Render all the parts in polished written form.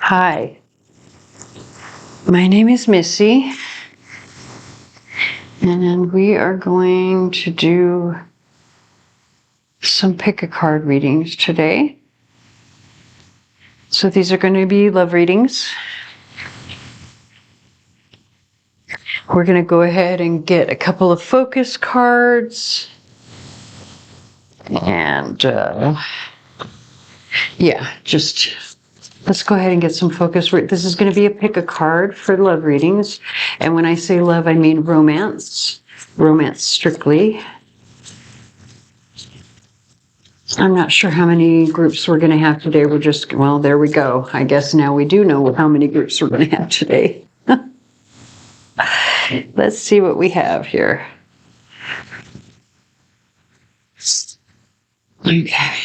Hi, my name is Missy, and we are going to do some pick-a-card readings today. So these are going to be love readings. We're going to go ahead and get a couple of focus cards. And let's go ahead and get some focus. This is going to be a pick-a-card for love readings. And when I say love, I mean romance. Romance strictly. I'm not sure how many groups we're going to have today. Well, there we go. I guess now we do know how many groups we're going to have today. Let's see what we have here. Okay.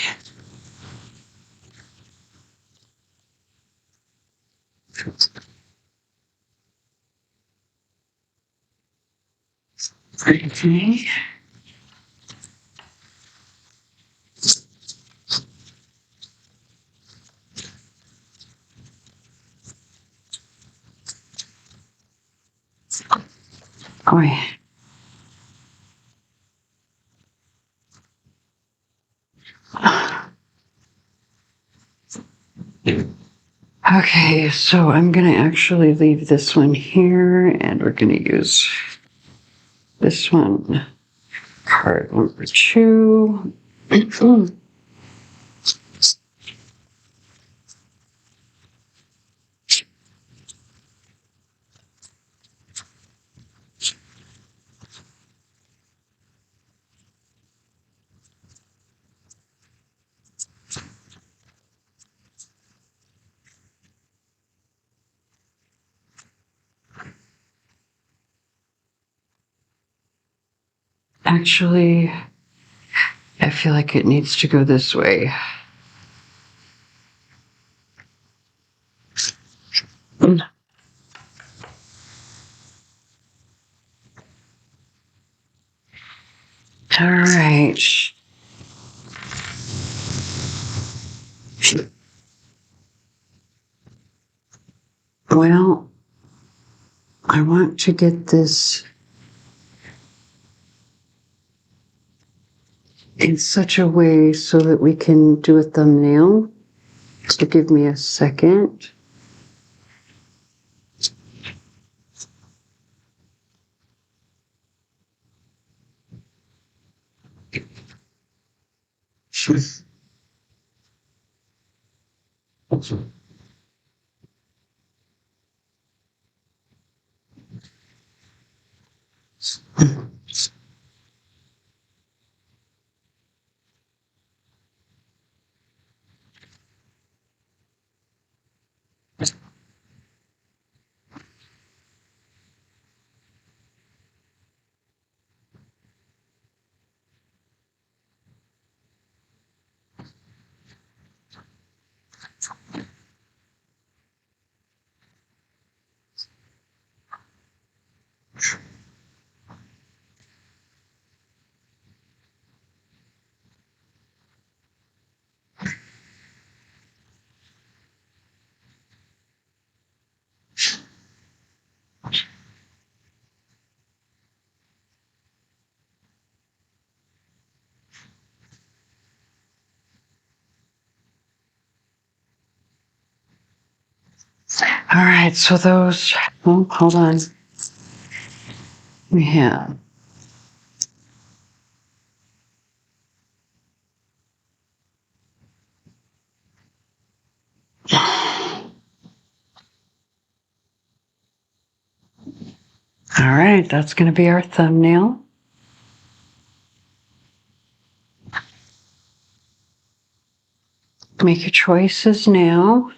Okay. Oh, yeah. Okay, so I'm going to actually leave this one here, and we're going to use this one, card number 2. Actually, I feel like it needs to go this way. All right. Well, I want to get this in such a way so that we can do a thumbnail. So give me a second. All right, so those, oh, hold on. We have all right, that's going to be our thumbnail. Make your choices now.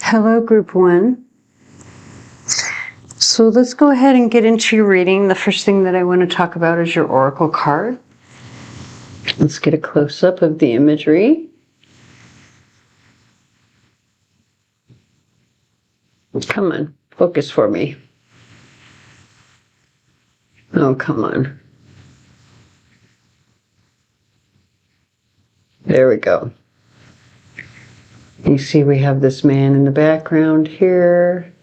Hello, group 1. So let's go ahead and get into your reading. The first thing that I want to talk about is your oracle card. Let's get a close-up of the imagery. Come on, focus for me. Oh, come on. There we go. You see we have this man in the background here.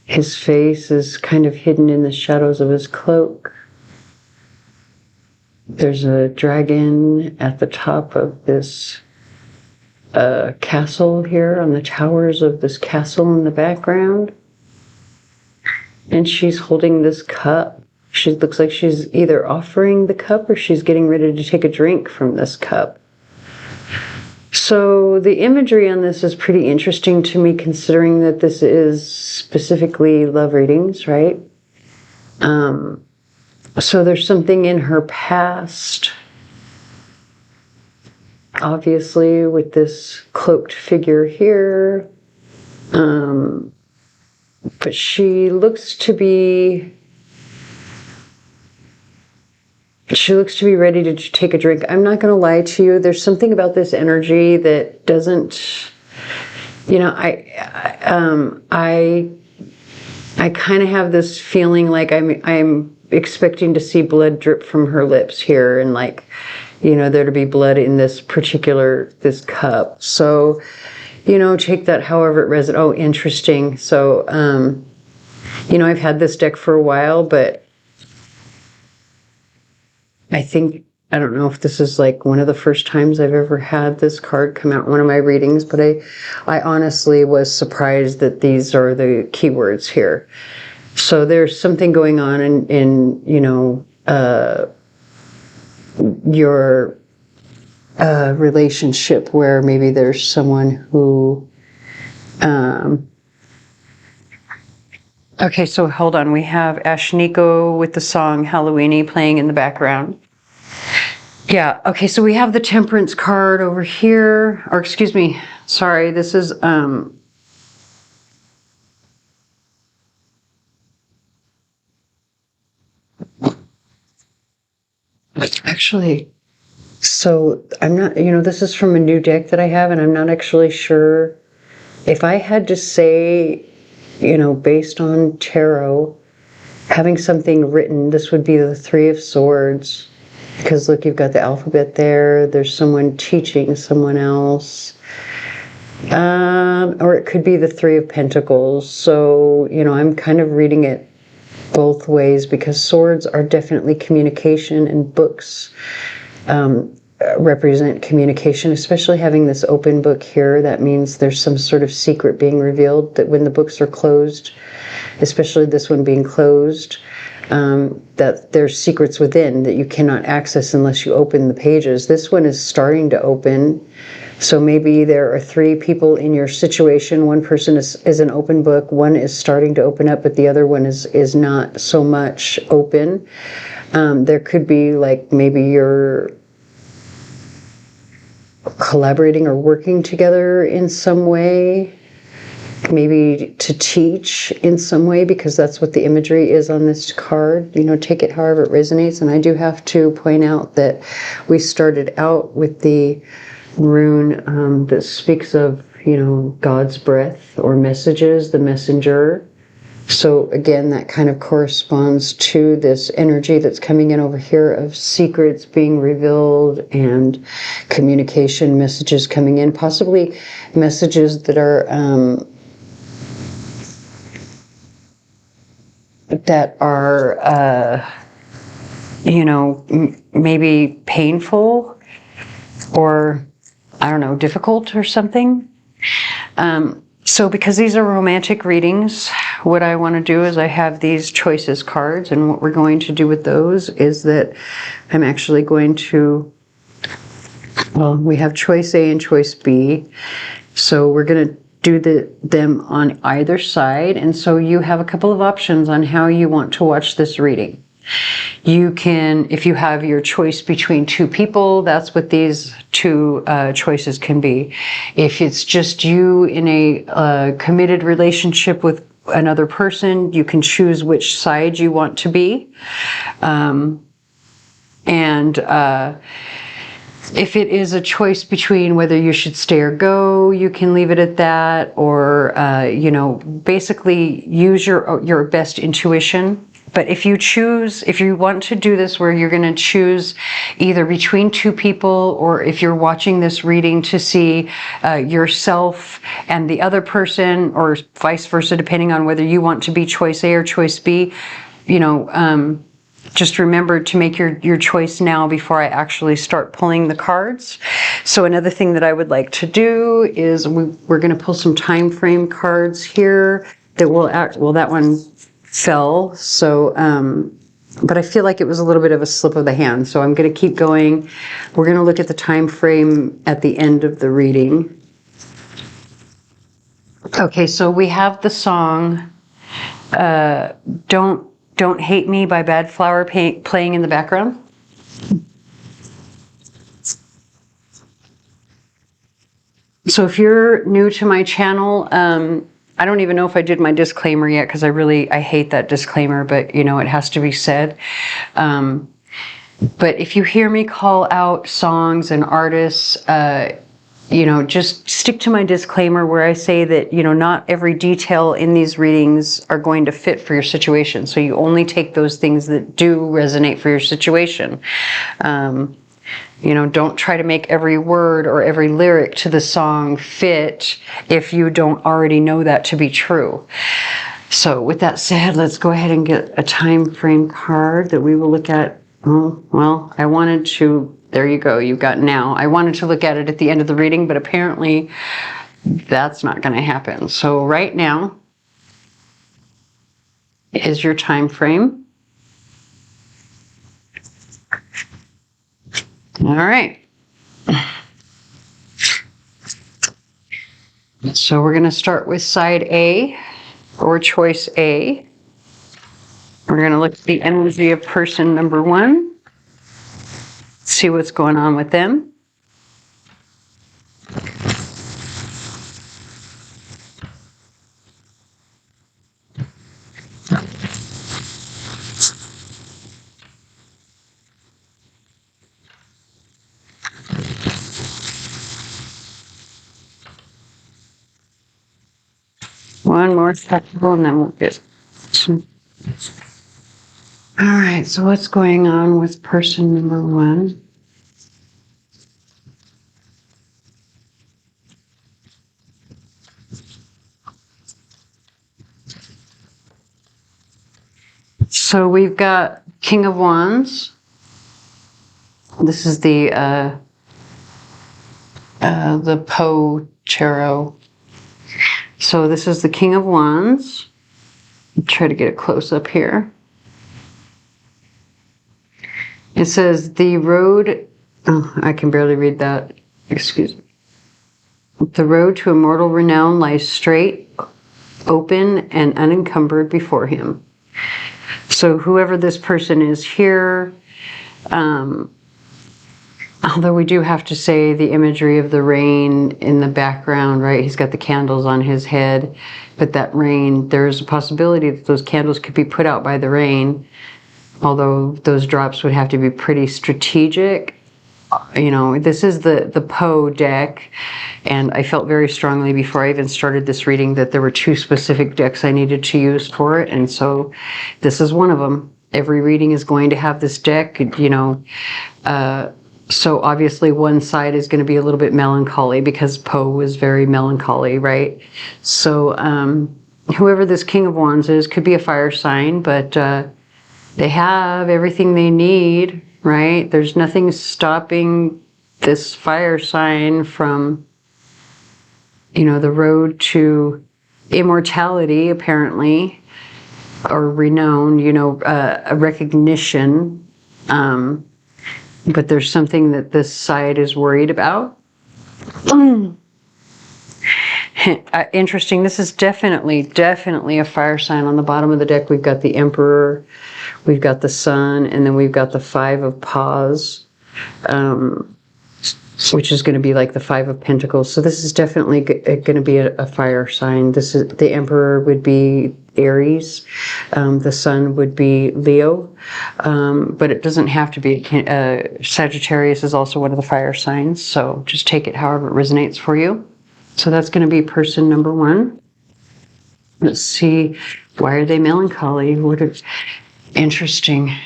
His face is kind of hidden in the shadows of his cloak. There's a dragon at the top of this castle here, on the towers of this castle in the background. And she's holding this cup. She looks like she's either offering the cup or she's getting ready to take a drink from this cup. So the imagery on this is pretty interesting to me, considering that this is specifically love readings, right? So there's something in her past, obviously, with this cloaked figure here. But she looks to be ready to take a drink. I'm not going to lie to you. There's something about this energy that doesn't, I kind of have this feeling like I'm expecting to see blood drip from her lips here, and there to be blood in this cup. So, take that however it resonates. Oh, interesting. So, I've had this deck for a while, but I don't know if this is like one of the first times I've ever had this card come out in one of my readings, but I honestly was surprised that these are the keywords here. So there's something going on in your relationship where maybe there's someone who, okay, so hold on. We have Ashniko with the song Halloweeny playing in the background. Yeah, okay, so we have the Temperance card over here. Or excuse me, sorry, this is actually, so I'm not, this is from a new deck that I have, and I'm not actually sure if I had to say, based on tarot, having something written, this would be the Three of Swords. Because look, you've got the alphabet there. There's someone teaching someone else. Or it could be the Three of Pentacles. So, I'm kind of reading it both ways, because swords are definitely communication, and books represent communication, especially having this open book here. That means there's some sort of secret being revealed, that when the books are closed, especially this one being closed, that there's secrets within that you cannot access unless you open the pages. This one is starting to open. So maybe there are three people in your situation. One person is an open book. One is starting to open up, but the other one is not so much open. There could be maybe you're collaborating or working together in some way. Maybe to teach in some way, because that's what the imagery is on this card. Take it however it resonates. And I do have to point out that we started out with the rune that speaks of, God's breath or messages, the messenger. So again, that kind of corresponds to this energy that's coming in over here of secrets being revealed and communication messages coming in, possibly messages that are maybe painful, or I don't know, difficult or something. So because these are romantic readings, what I want to do is I have these choices cards, and what we're going to do with those is that I'm actually going to, we have choice A and choice B. So we're going to do them on either side. And so you have a couple of options on how you want to watch this reading. You can, if you have your choice between two people, that's what these two choices can be. If it's just you in a committed relationship with another person, you can choose which side you want to be. If it is a choice between whether you should stay or go, you can leave it at that, or you know, basically use your best intuition. But if you want to do this where you're going to choose either between two people, or if you're watching this reading to see yourself and the other person, or vice versa, depending on whether you want to be choice A or choice B, you know, just remember to make your choice now before I actually start pulling the cards. So another thing that I would like to do is we're going to pull some time frame cards here that will act, well, that one fell. So, but I feel like it was a little bit of a slip of the hand. So I'm going to keep going. We're going to look at the time frame at the end of the reading. Okay, so we have the song, Don't Hate Me by Bad Flower playing in the background. So if you're new to my channel, I don't even know if I did my disclaimer yet, because I hate that disclaimer, but you know, it has to be said. But if you hear me call out songs and artists, you know, just stick to my disclaimer where I say that, you know, not every detail in these readings are going to fit for your situation. So you only take those things that do resonate for your situation. You know, don't try to make every word or every lyric to the song fit if you don't already know that to be true. So with that said, let's go ahead and get a time frame card that we will look at. Oh, well, I wanted to, there you go, you got now. I wanted to look at it at the end of the reading, but apparently that's not going to happen. So right now is your time frame. All right. So we're going to start with side A, or choice A. We're going to look at the energy of person number one, see what's going on with them. One more spectacle and then we'll get some. All right, so what's going on with person number one? So we've got King of Wands. This is the Poe Tarot. So this is the King of Wands. I'll try to get a close up here. It says the road, oh, I can barely read that, excuse me. The road to immortal renown lies straight, open, and unencumbered before him. So whoever this person is here, although we do have to say the imagery of the rain in the background, right? He's got the candles on his head, but that rain, there's a possibility that those candles could be put out by the rain, although those drops would have to be pretty strategic. You know, this is the Poe deck, and I felt very strongly before I even started this reading that there were two specific decks I needed to use for it, and so this is one of them. Every reading is going to have this deck, you know, so obviously one side is going to be a little bit melancholy because Poe was very melancholy, right? So whoever this King of Wands is could be a fire sign, but they have everything they need, right? There's nothing stopping this fire sign from, you know, the road to immortality, apparently, or renown, you know, a recognition. But there's something that this side is worried about. Interesting. This is definitely a fire sign. On the bottom of the deck, we've got the Emperor, we've got the Sun, and then we've got the Five of Paws. which is going to be like the Five of Pentacles. So this is definitely going to be a fire sign. This is the Emperor would be Aries, the Sun would be Leo, but it doesn't have to be. Sagittarius is also one of the fire signs. So just take it however it resonates for you. So that's going to be person number one. Let's see, why are they melancholy? Interesting.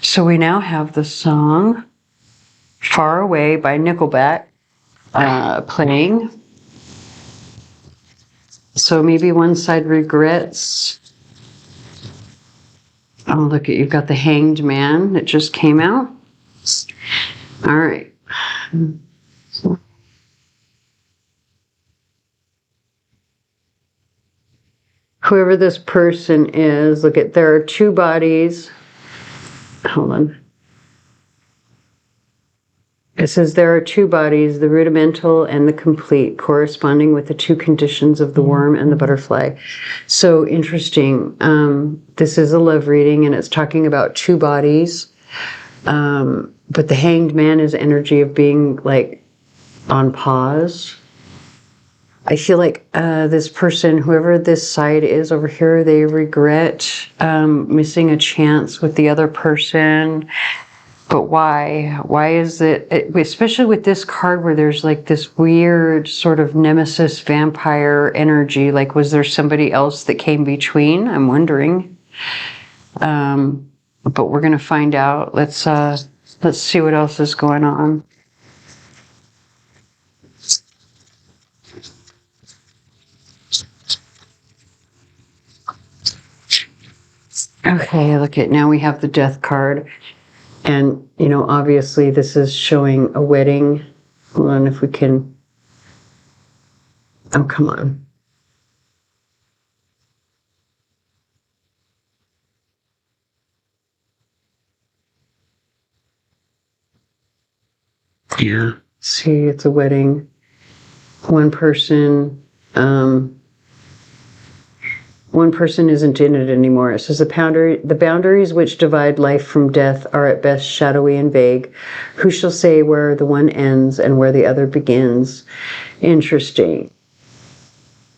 So we now have the song Far Away by Nickelback playing. So maybe one side regrets. Oh, look at, you've got the Hanged Man that just came out. All right. Whoever this person is, look at, there are two bodies. Hold on. It says there are two bodies, the rudimental and the complete, corresponding with the two conditions of the worm and the butterfly. So interesting. This is a love reading and it's talking about two bodies. But the Hanged Man is energy of being like on pause. I feel like this person, whoever this side is over here, they regret missing a chance with the other person. But why? Why is it, especially with this card where there's like this weird sort of nemesis vampire energy, like was there somebody else that came between? I'm wondering. But we're going to find out. Let's see what else is going on. Okay, look at, now we have the Death card. And, you know, obviously this is showing a wedding. Hold on, if we can. Oh, come on. Yeah. See, it's a wedding. One person isn't in it anymore. It says the boundaries which divide life from death are at best shadowy and vague. Who shall say where the one ends and where the other begins? Interesting.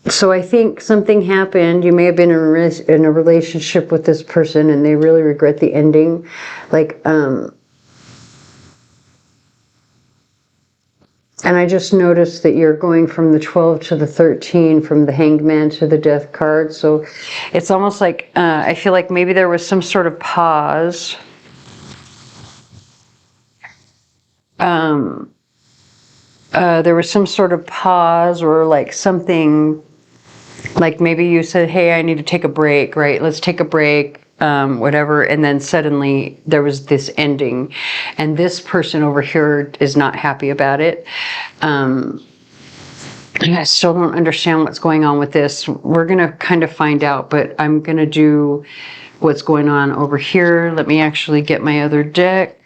So I think something happened. You may have been in a relationship with this person and they really regret the ending. Like, and I just noticed that you're going from the 12 to the 13, from the Hanged Man to the Death card. So it's almost like, I feel like maybe there was some sort of pause. There was some sort of pause or like something, like maybe you said, hey, I need to take a break, right? Let's take a break. Whatever, and then suddenly there was this ending, and this person over here is not happy about it. I still don't understand what's going on with this. We're gonna kind of find out, but I'm gonna do what's going on over here. Let me actually get my other deck.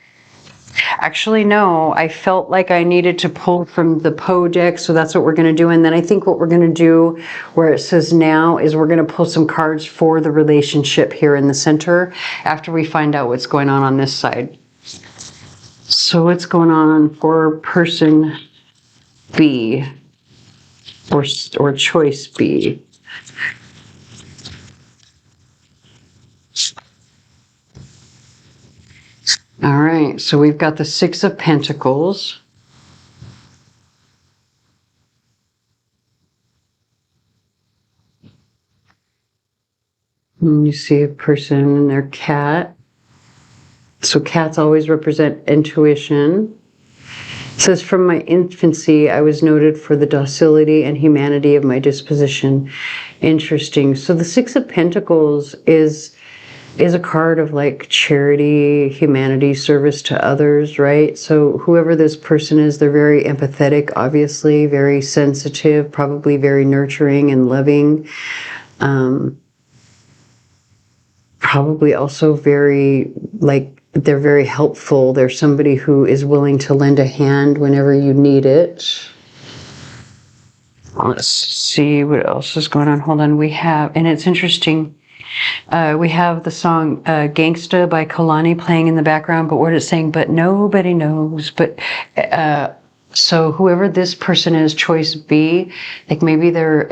Actually, no, I felt like I needed to pull from the Poe deck, so that's what we're going to do. And then I think what we're going to do, where it says now, is we're going to pull some cards for the relationship here in the center after we find out what's going on this side. So what's going on for person B, or choice B? All right, so we've got the Six of Pentacles. And you see a person and their cat. So cats always represent intuition. It says, from my infancy, I was noted for the docility and humanity of my disposition. Interesting. So the Six of Pentacles is a card of like charity, humanity, service to others, right? So whoever this person is, they're very empathetic, obviously, very sensitive, probably very nurturing and loving. Probably also very, like, they're very helpful. They're somebody who is willing to lend a hand whenever you need it. Let's see what else is going on. Hold on, we have, and it's interesting. We have the song Gangsta by Kalani playing in the background, but what it's saying, but nobody knows. But so whoever this person is, choice B, like maybe they're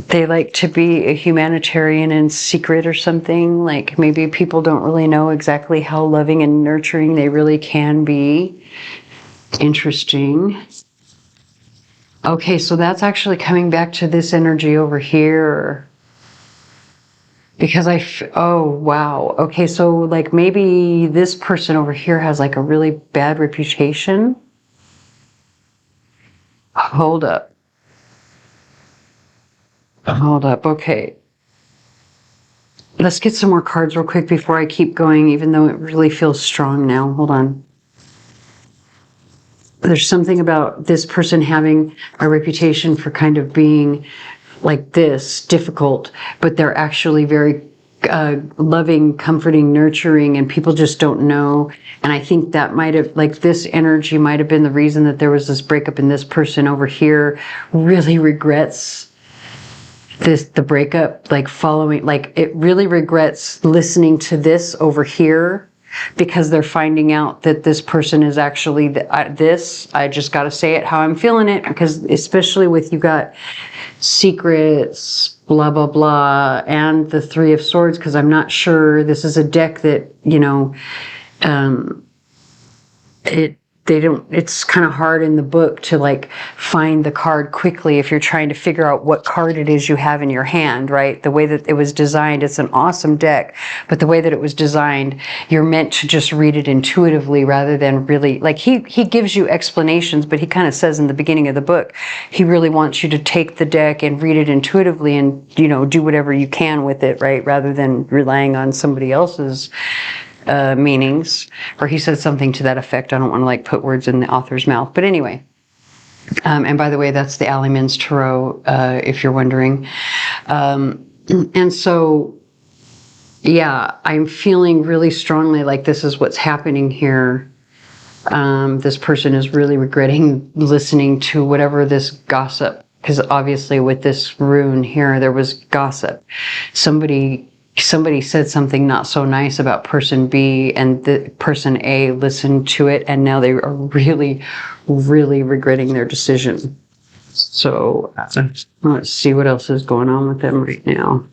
they like to be a humanitarian in secret or something. Like maybe people don't really know exactly how loving and nurturing they really can be. Interesting. Okay, so that's actually coming back to this energy over here. Because oh, wow. Okay, so like maybe this person over here has like a really bad reputation. Hold up. Hold up. Okay. Let's get some more cards real quick before I keep going, even though it really feels strong now. Hold on. There's something about this person having a reputation for kind of being like this, difficult, but they're actually very loving, comforting, nurturing, and people just don't know. And I think that might have, like this energy might have been the reason that there was this breakup, and this person over here really regrets the breakup, like following, like it really regrets listening to this over here, because they're finding out that this person is actually this. I just got to say it how I'm feeling it, because especially with you got secrets, blah, blah, blah, and the Three of Swords, because I'm not sure this is a deck that, you know, it's kind of hard in the book to like find the card quickly if you're trying to figure out what card it is you have in your hand, right? The way that it was designed, it's an awesome deck, but the way that it was designed, you're meant to just read it intuitively rather than really, like he gives you explanations, but he kind of says in the beginning of the book, he really wants you to take the deck and read it intuitively and, you know, do whatever you can with it, right? Rather than relying on somebody else's meanings, or he said something to that effect. I don't want to like put words in the author's mouth, but anyway. And by the way, that's the Alleyman's Tarot, if you're wondering. And so, yeah, I'm feeling really strongly like this is what's happening here. This person is really regretting listening to whatever this gossip, because obviously with this rune here, there was gossip. Somebody said something not so nice about person B, and the person A listened to it, and now they are really, really regretting their decision. So let's see what else is going on with them right now.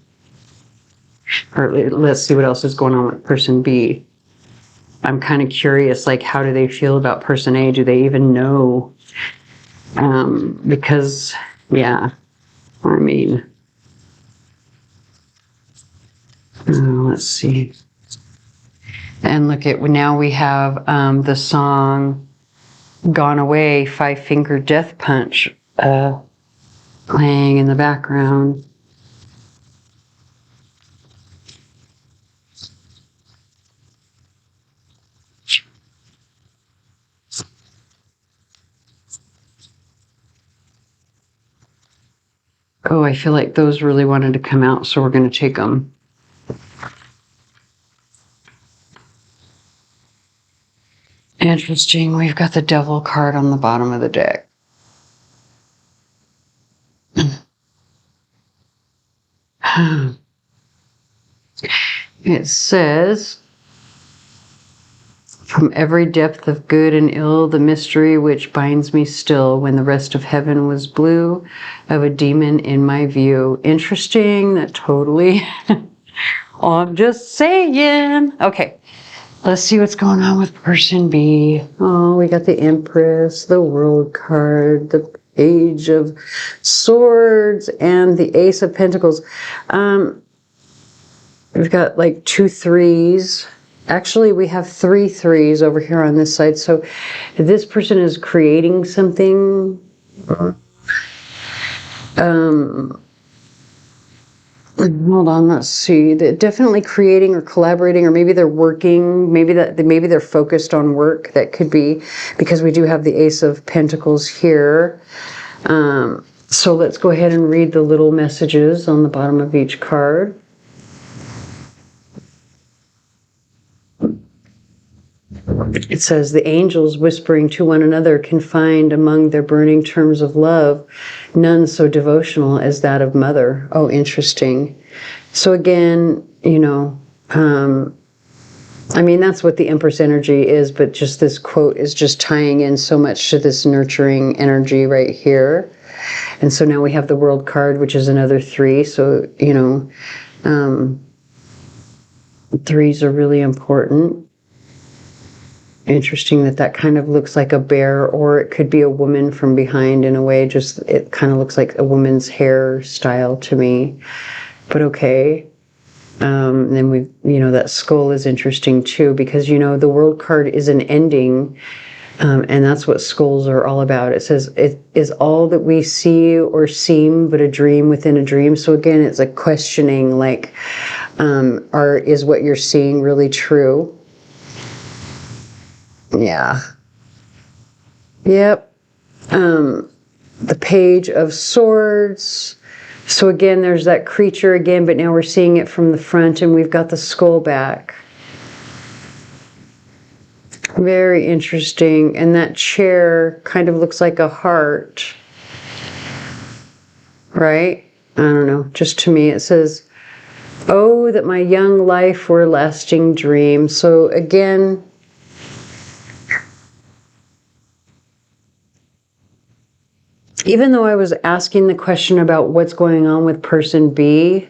Or let's see what else is going on with person B. I'm kind of curious, like, how do they feel about person A? Do they even know? Because, yeah, I mean... let's see. And look at, now we have the song Gone Away, Five Finger Death Punch playing in the background. Oh, I feel like those really wanted to come out, so we're going to take them. Interesting. We've got the Devil card on the bottom of the deck. It says, from every depth of good and ill, the mystery which binds me still, when the rest of heaven was blue, of a demon in my view. Interesting. That totally... Oh, I'm just saying. Okay. Let's see what's going on with person B. Oh, we got the Empress, the World card, the Page of Swords, and the Ace of Pentacles. We've got like 2 3s. Actually, we have 3 3s over here on this side. So this person is creating something. Hold on, let's see. They're definitely creating or collaborating, or maybe they're working. Maybe they're focused on work. That could be, because we do have the Ace of Pentacles here. So let's go ahead and read the little messages on the bottom of each card. It says, the angels whispering to one another can find among their burning terms of love none so devotional as that of mother. Oh, interesting. So again, you know, I mean, that's what the Empress energy is, but just this quote is just tying in so much to this nurturing energy right here. And so now we have the World card, which is another 3. So, you know, 3s are really important. Interesting that that kind of looks like a bear, or it could be a woman from behind in a way. Just, it kind of looks like a woman's hairstyle to me. But okay. Then we, you know, that skull is interesting too, because, you know, the World card is an ending. And that's what skulls are all about. It says, it is all that we see or seem but a dream within a dream. So again, it's a questioning, like, is what you're seeing really true? Yeah. Yep. The Page of Swords. So again, there's that creature again, but now we're seeing it from the front, and we've got the skull back. Very interesting. And that chair kind of looks like a heart, right? I don't know. Just to me, it says, oh, that my young life were a lasting dream. So again, even though I was asking the question about what's going on with person B,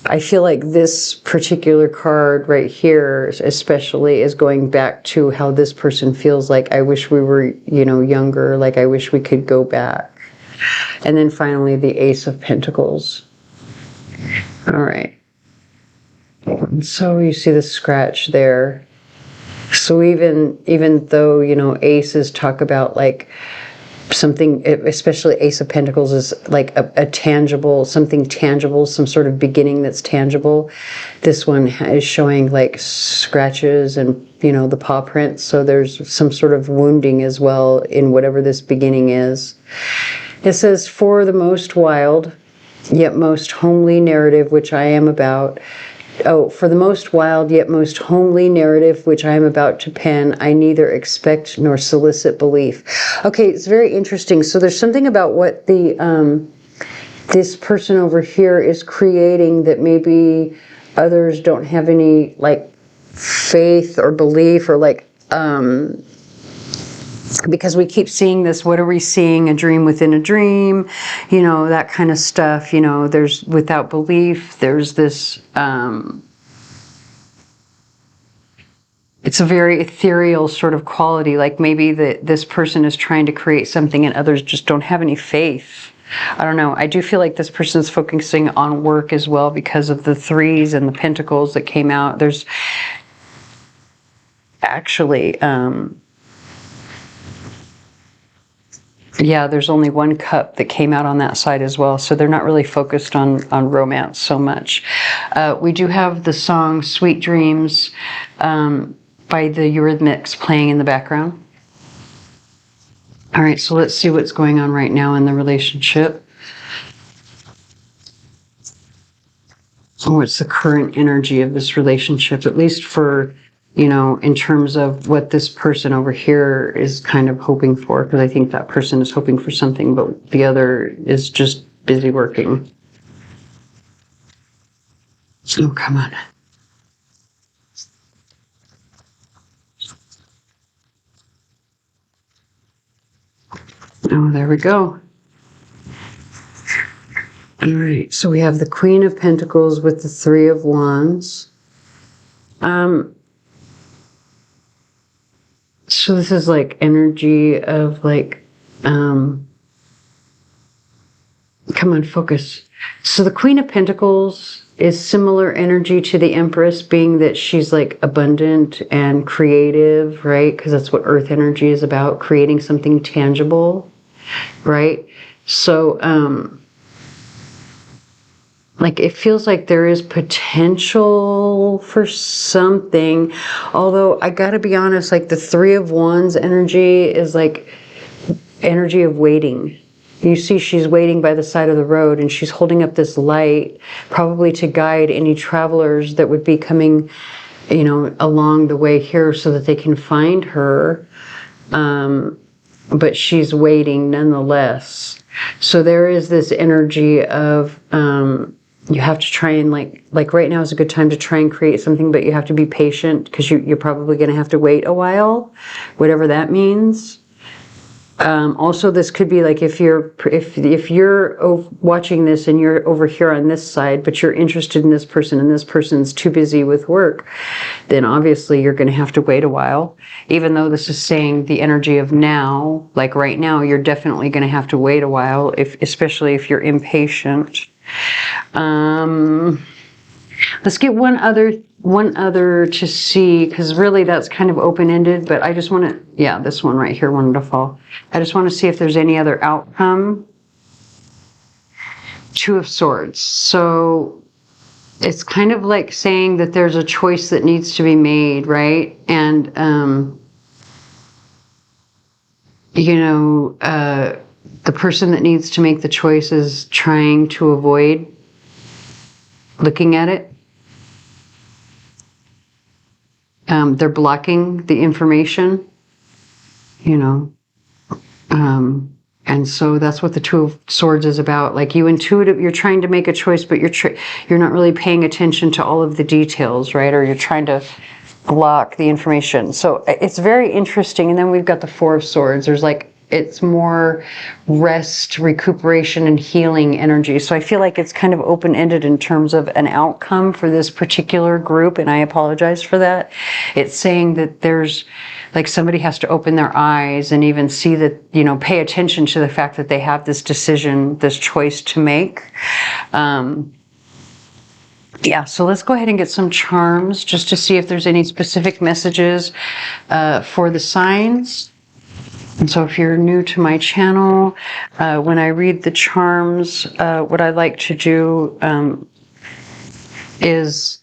I feel like this particular card right here especially is going back to how this person feels like, I wish we were, you know, younger, like I wish we could go back. And then finally the Ace of Pentacles. All right. So you see the scratch there. So even though, you know, aces talk about like something, especially Ace of Pentacles is like a tangible, something tangible, some sort of beginning that's tangible. This one is showing like scratches and, you know, the paw prints. So there's some sort of wounding as well in whatever this beginning is. It says, for the most wild, yet most homely narrative which I am about, for the most wild yet most homely narrative which I am about to pen, I neither expect nor solicit belief. Okay, it's very interesting. So there's something about what the this person over here is creating that maybe others don't have any like faith or belief, or like because we keep seeing this, what are we seeing? A dream within a dream, you know, that kind of stuff. You know, there's without belief, there's this, it's a very ethereal sort of quality. Like maybe this person is trying to create something and others just don't have any faith. I don't know. I do feel like this person is focusing on work as well because of the 3s and the pentacles that came out. There's actually, yeah, there's only 1 cup that came out on that side as well. So they're not really focused on romance so much. We do have the song Sweet Dreams by the Eurythmics playing in the background. All right, so let's see what's going on right now in the relationship. What's the current energy of this relationship, at least for, you know, in terms of what this person over here is kind of hoping for, because I think that person is hoping for something, but the other is just busy working. Oh, come on. Oh, there we go. All right, so we have the Queen of Pentacles with the 3 of Wands. So this is like energy of like, come on, focus. So the Queen of Pentacles is similar energy to the Empress, being that she's like abundant and creative, right? Because that's what Earth energy is about, creating something tangible, right? So, like it feels like there is potential for something, although I gotta be honest, like the 3 of Wands energy is like energy of waiting. You see she's waiting by the side of the road and she's holding up this light, probably to guide any travelers that would be coming you know, along the way here so that they can find her. But she's waiting nonetheless. So there is this energy of, you have to try and like right now is a good time to try and create something, but you have to be patient because you're probably going to have to wait a while, whatever that means. Also, this could be like if you're watching this and you're over here on this side, but you're interested in this person and this person's too busy with work, then obviously you're going to have to wait a while. Even though this is saying the energy of now, like right now, you're definitely going to have to wait a while, especially if you're impatient. Let's get one other to see, because really that's kind of open-ended, but I just want to, yeah, this one right here, wonderful. I just want to see if there's any other outcome. Two of Swords. So it's kind of like saying that there's a choice that needs to be made, right? And, you know, the person that needs to make the choice is trying to avoid looking at it. They're blocking the information, you know. And so that's what the Two of Swords is about. Like you're trying to make a choice, but you're not really paying attention to all of the details, right? Or you're trying to block the information. So it's very interesting. And then we've got the Four of Swords. There's like, it's more rest, recuperation, and healing energy. So I feel like it's kind of open-ended in terms of an outcome for this particular group, and I apologize for that. It's saying that there's, like, somebody has to open their eyes and even see that, you know, pay attention to the fact that they have this decision, this choice to make. Yeah, so let's go ahead and get some charms just to see if there's any specific messages for the signs. And so if you're new to my channel, when I read the charms, what I like to do is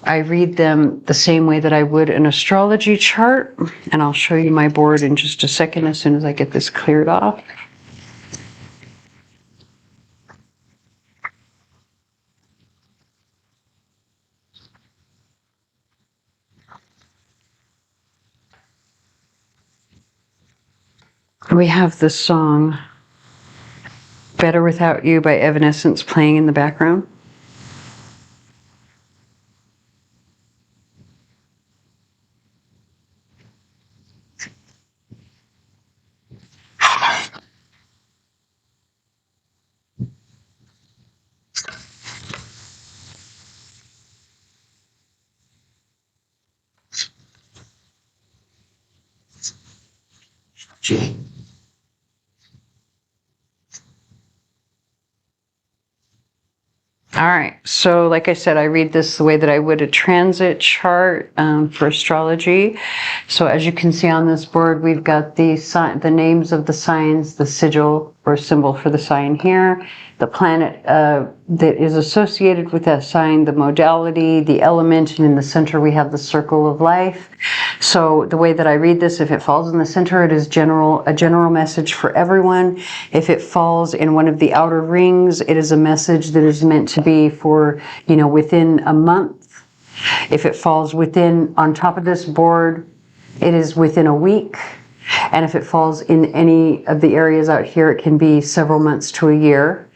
I read them the same way that I would an astrology chart. And I'll show you my board in just a second as soon as I get this cleared off. We have the song Better Without You by Evanescence playing in the background. All right, so like I said, I read this the way that I would a transit chart for astrology. So as you can see on this board, we've got the names of the signs, the sigil or symbol for the sign here, the planet that is associated with that sign, the modality, the element, and in the center we have the circle of life. So the way that I read this, if it falls in the center, it is a general message for everyone. If it falls in one of the outer rings, it is a message that is meant to be for, you know, within a month. If it falls on top of this board, it is within a week. And if it falls in any of the areas out here, it can be several months to a year.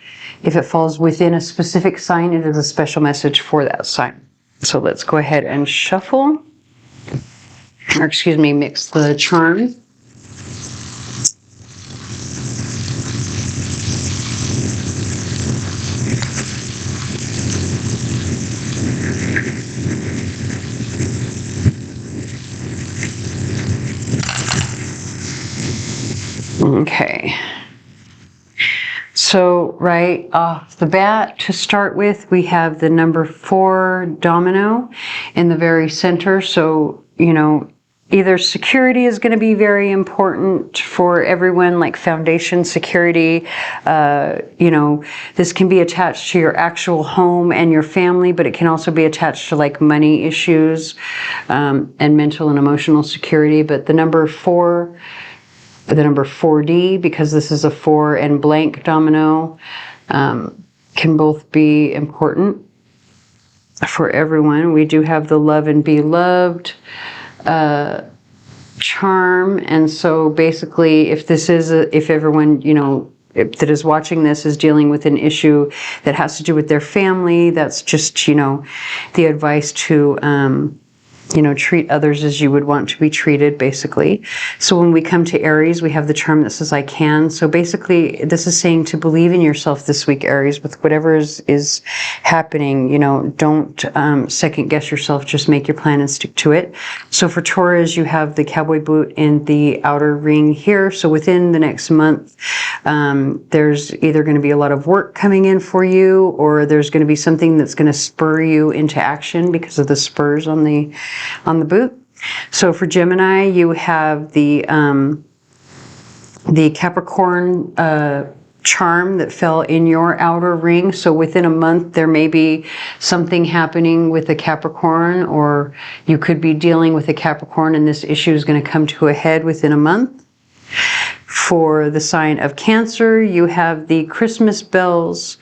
If it falls within a specific sign, it is a special message for that sign. So let's go ahead and shuffle. Or excuse me, mix the charm. Okay. So right off the bat, to start with, we have the number 4 domino in the very center. So, you know, either security is going to be very important for everyone, like foundation security. You know, this can be attached to your actual home and your family, but it can also be attached to like money issues and mental and emotional security. But the number 4D, because this is a 4 and blank domino, can both be important. for everyone. We do have the love and be loved charm. And so basically, if this is, if everyone, that is watching this is dealing with an issue that has to do with their family, that's just, the advice to, treat others as you would want to be treated, basically. So when we come to Aries, we have the charm that says, I can. So basically, this is saying to believe in yourself this week, Aries, with whatever is happening. Don't second guess yourself, just make your plan and stick to it. So for Taurus, you have the cowboy boot in the outer ring here. So within the next month, there's either going to be a lot of work coming in for you, or there's going to be something that's going to spur you into action because of the spurs on the boot. So for Gemini, you have the Capricorn charm that fell in your outer ring. So within a month, there may be something happening with a Capricorn, or you could be dealing with a Capricorn and this issue is going to come to a head within a month. For the sign of Cancer, you have the Christmas bells,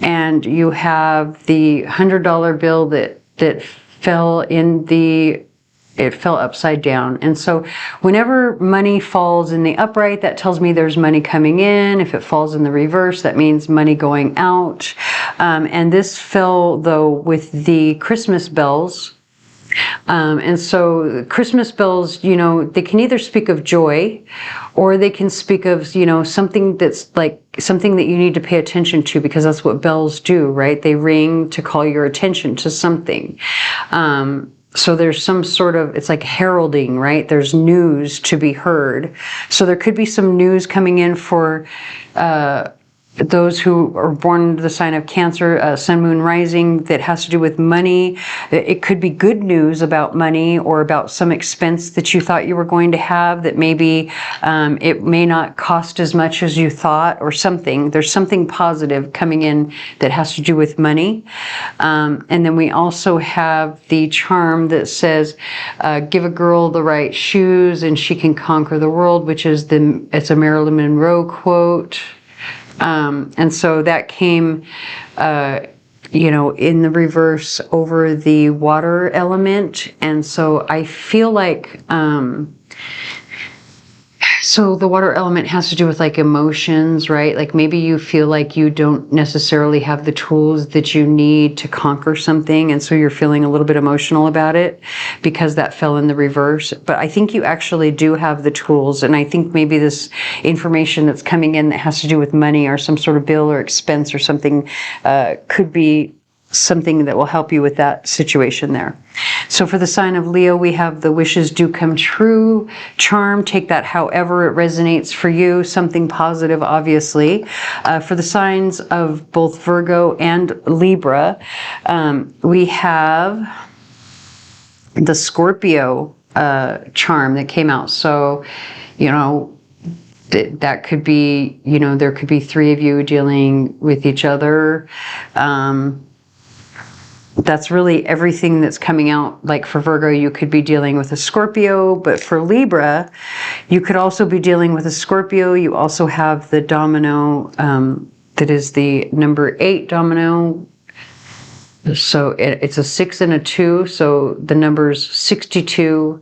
and you have the $100 bill that fell it fell upside down. And so whenever money falls in the upright, that tells me there's money coming in. If it falls in the reverse, that means money going out. And this fell, though, with the Christmas bells. And so Christmas bells, they can either speak of joy, or they can speak of, something that's like something that you need to pay attention to, because that's what bells do, right? They ring to call your attention to something. So there's some sort of, it's like heralding, right? There's news to be heard. So there could be some news coming in for, those who are born into the sign of Cancer, sun, moon, rising, that has to do with money. It could be good news about money, or about some expense that you thought you were going to have that maybe it may not cost as much as you thought, or something. There's something positive coming in that has to do with money. And then we also have the charm that says, give a girl the right shoes and she can conquer the world, which is it's a Marilyn Monroe quote. And so that came, in the reverse over the water element. And so I feel like, so the water element has to do with like emotions, right? Like maybe you feel like you don't necessarily have the tools that you need to conquer something. And so you're feeling a little bit emotional about it because that fell in the reverse. But I think you actually do have the tools. And I think maybe this information that's coming in that has to do with money or some sort of bill or expense or something could be something that will help you with that situation there. So for the sign of Leo, we have the wishes do come true charm. Take that however it resonates for you, something positive, obviously. For the signs of both Virgo and Libra, we have the Scorpio charm that came out. So, that could be, there could be three of you dealing with each other. That's really everything that's coming out. Like for Virgo, you could be dealing with a Scorpio, but for Libra, you could also be dealing with a Scorpio. You also have the domino, that is the number 8 domino. So it's a 6 and a 2. So the numbers 62,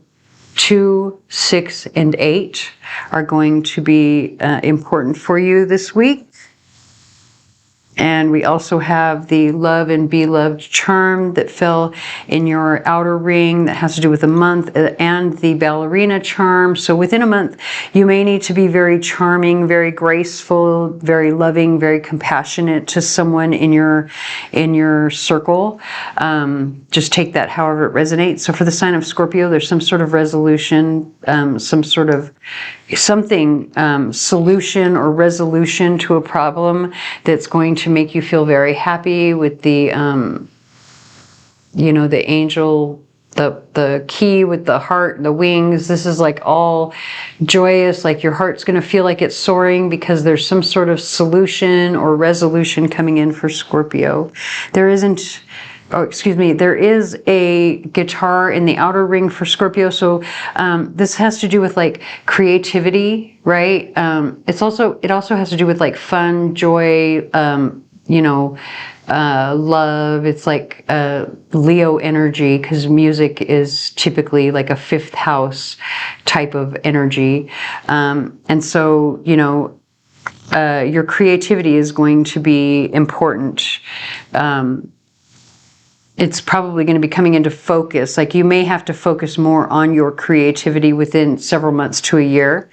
2, 6, and 8 are going to be important for you this week. And we also have the love and be loved charm that fell in your outer ring that has to do with the month, and the ballerina charm. So within a month, you may need to be very charming, very graceful, very loving, very compassionate to someone in your circle. Just take that however it resonates. So for the sign of Scorpio, there's some sort of resolution, some sort of solution or resolution to a problem that's going to make you feel very happy with the, the angel, the key with the heart, the wings. This is like all joyous, like your heart's going to feel like it's soaring because there's some sort of solution or resolution coming in for Scorpio. There is a guitar in the outer ring for Scorpio. So this has to do with like creativity, right? It also has to do with like fun, joy, love. It's like Leo energy, because music is typically like a fifth house type of energy. And so, your creativity is going to be important. It's probably going to be coming into focus. Like you may have to focus more on your creativity within several months to a year.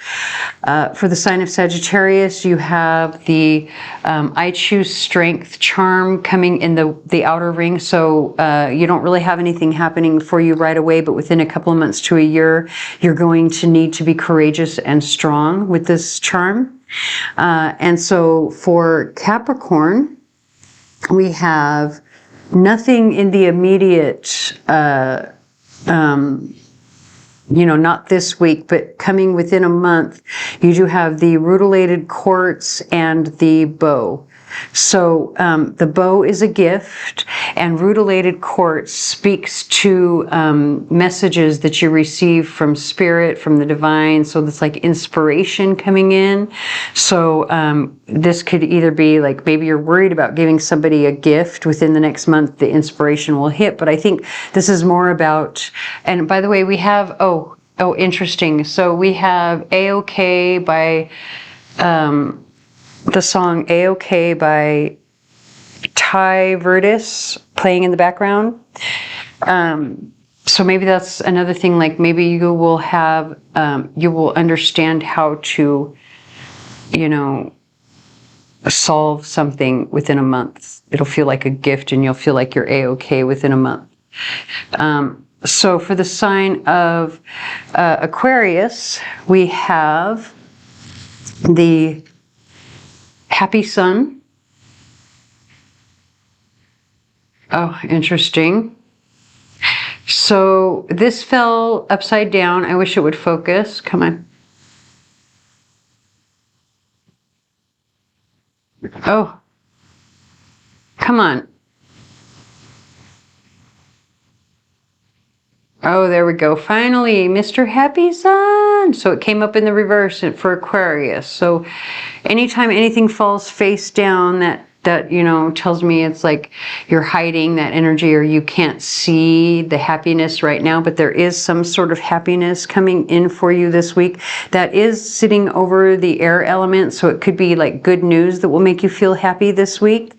For the sign of Sagittarius, you have the I choose strength charm coming in the outer ring. So you don't really have anything happening for you right away, but within a couple of months to a year, you're going to need to be courageous and strong with this charm. And so for Capricorn, we have nothing in the immediate, not this week, but coming within a month, you do have the rutilated quartz and the bow. So the bow is a gift, and rutilated quartz speaks to messages that you receive from spirit, from the divine. So it's like inspiration coming in. So this could either be like maybe you're worried about giving somebody a gift within the next month, the inspiration will hit. But I think this is more about, and by the way, we have, oh, interesting. So we have A-OK by, the song A-OK by Ty Vertis playing in the background. So maybe that's another thing, like maybe you will have, you will understand how to, solve something within a month. It'll feel like a gift and you'll feel like you're A-OK within a month. So for the sign of Aquarius, we have the Happy Sun. Oh, interesting. So this fell upside down. I wish it would focus. Come on. Oh, come on. Oh, there we go. Finally, Mr. Happy Sun. So it came up in the reverse for Aquarius. So anytime anything falls face down, that tells me it's like you're hiding that energy or you can't see the happiness right now, but there is some sort of happiness coming in for you this week that is sitting over the air element. So it could be like good news that will make you feel happy this week.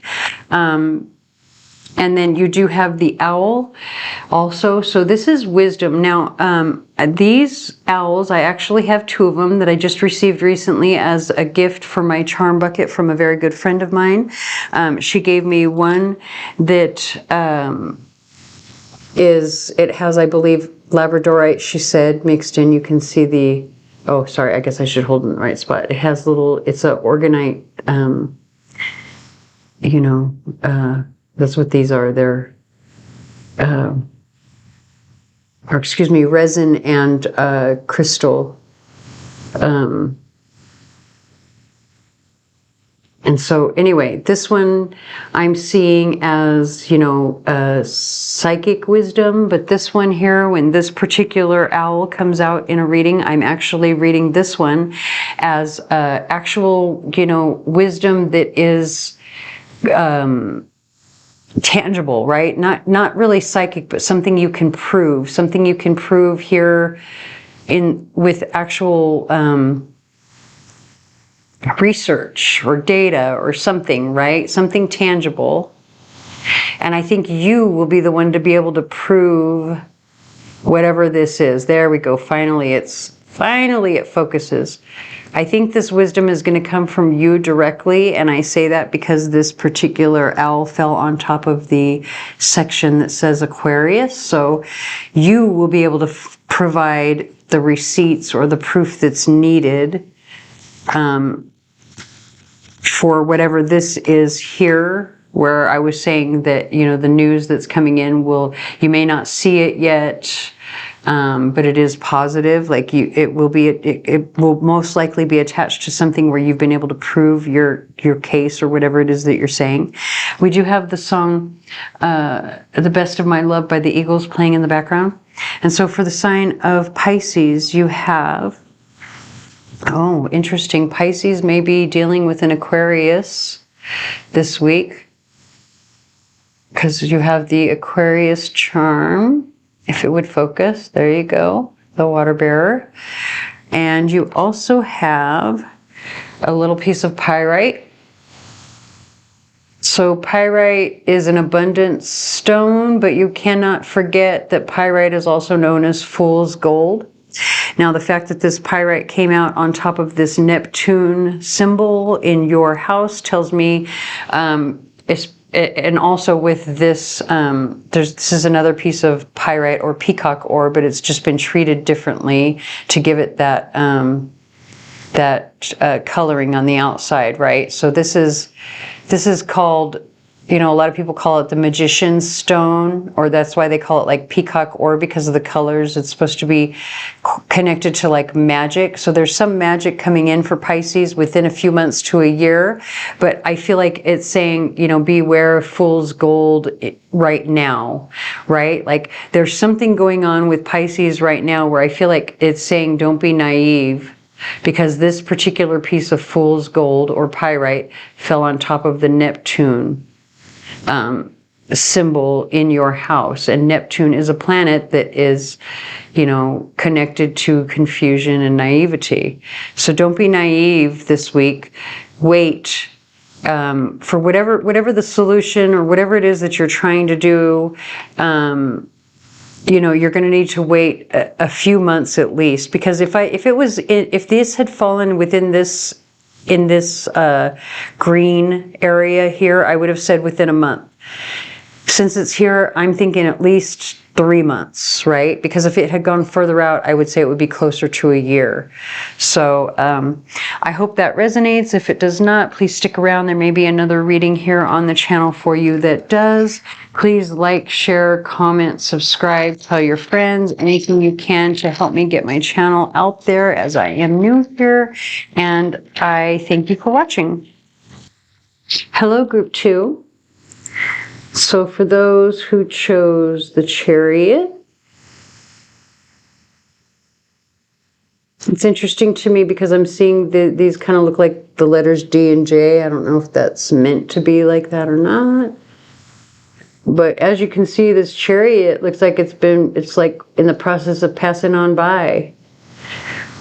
And then you do have the owl also. So this is wisdom. Now, these owls, I actually have 2 of them that I just received recently as a gift for my charm bucket from a very good friend of mine. She gave me one that it has, I believe, Labradorite, she said, mixed in. You can see the, oh, sorry, I guess I should hold it in the right spot. It has it's a orgonite, that's what these are. They're, resin and crystal. And so anyway, this one I'm seeing as, psychic wisdom. But this one here, when this particular owl comes out in a reading, I'm actually reading this one as actual, wisdom that is tangible, right? Not really psychic, but something you can prove, here with actual research or data or something, right? Something tangible. And I think you will be the one to be able to prove whatever this is. There we go. Finally it focuses. I think this wisdom is going to come from you directly, and I say that because this particular owl fell on top of the section that says Aquarius. So you will be able to provide the receipts or the proof that's needed for whatever this is here, where I was saying that, the news that's coming in you may not see it yet, but it is positive. Like it will most likely be attached to something where you've been able to prove your case or whatever it is that you're saying. We do have the song, The Best of My Love by the Eagles playing in the background. And so for the sign of Pisces, you have, oh, interesting. Pisces may be dealing with an Aquarius this week. because you have the Aquarius charm. If it would focus, there you go, the water bearer. And you also have a little piece of pyrite. So pyrite is an abundance stone, but you cannot forget that pyrite is also known as fool's gold. Now, the fact that this pyrite came out on top of this Neptune symbol in your house tells me, and also with this, this is another piece of pyrite or peacock ore, but it's just been treated differently to give it that coloring on the outside, right? So this is called, you know, a lot of people call it the magician's stone, or that's why they call it like peacock ore, because of the colors. It's supposed to be connected to like magic. So there's some magic coming in for Pisces within a few months to a year. But I feel like it's saying, you know, beware of fool's gold right now, right? Like there's something going on with Pisces right now where I feel like it's saying don't be naive, because this particular piece of fool's gold or pyrite fell on top of the Neptune symbol in your house. And Neptune is a planet that is, you know, connected to confusion and naivety. So don't be naive this week. Wait for whatever the solution or whatever it is that you're trying to do. You know, you're going to need to wait a few months at least, because if this had fallen within this, in this green area here, I would have said within a month. Since it's here, I'm thinking at least 3 months, right? Because if it had gone further out, I would say it would be closer to a year. So I hope that resonates. If it does not, please stick around. There may be another reading here on the channel for you that does. Please like, share, comment, subscribe, tell your friends, anything you can to help me get my channel out there, as I am new here. And I thank you for watching. Hello, Group 2. So for those who chose the Chariot, it's interesting to me because I'm seeing these kind of look like the letters D and J. I don't know if that's meant to be like that or not. But as you can see, this Chariot looks like it's like in the process of passing on by.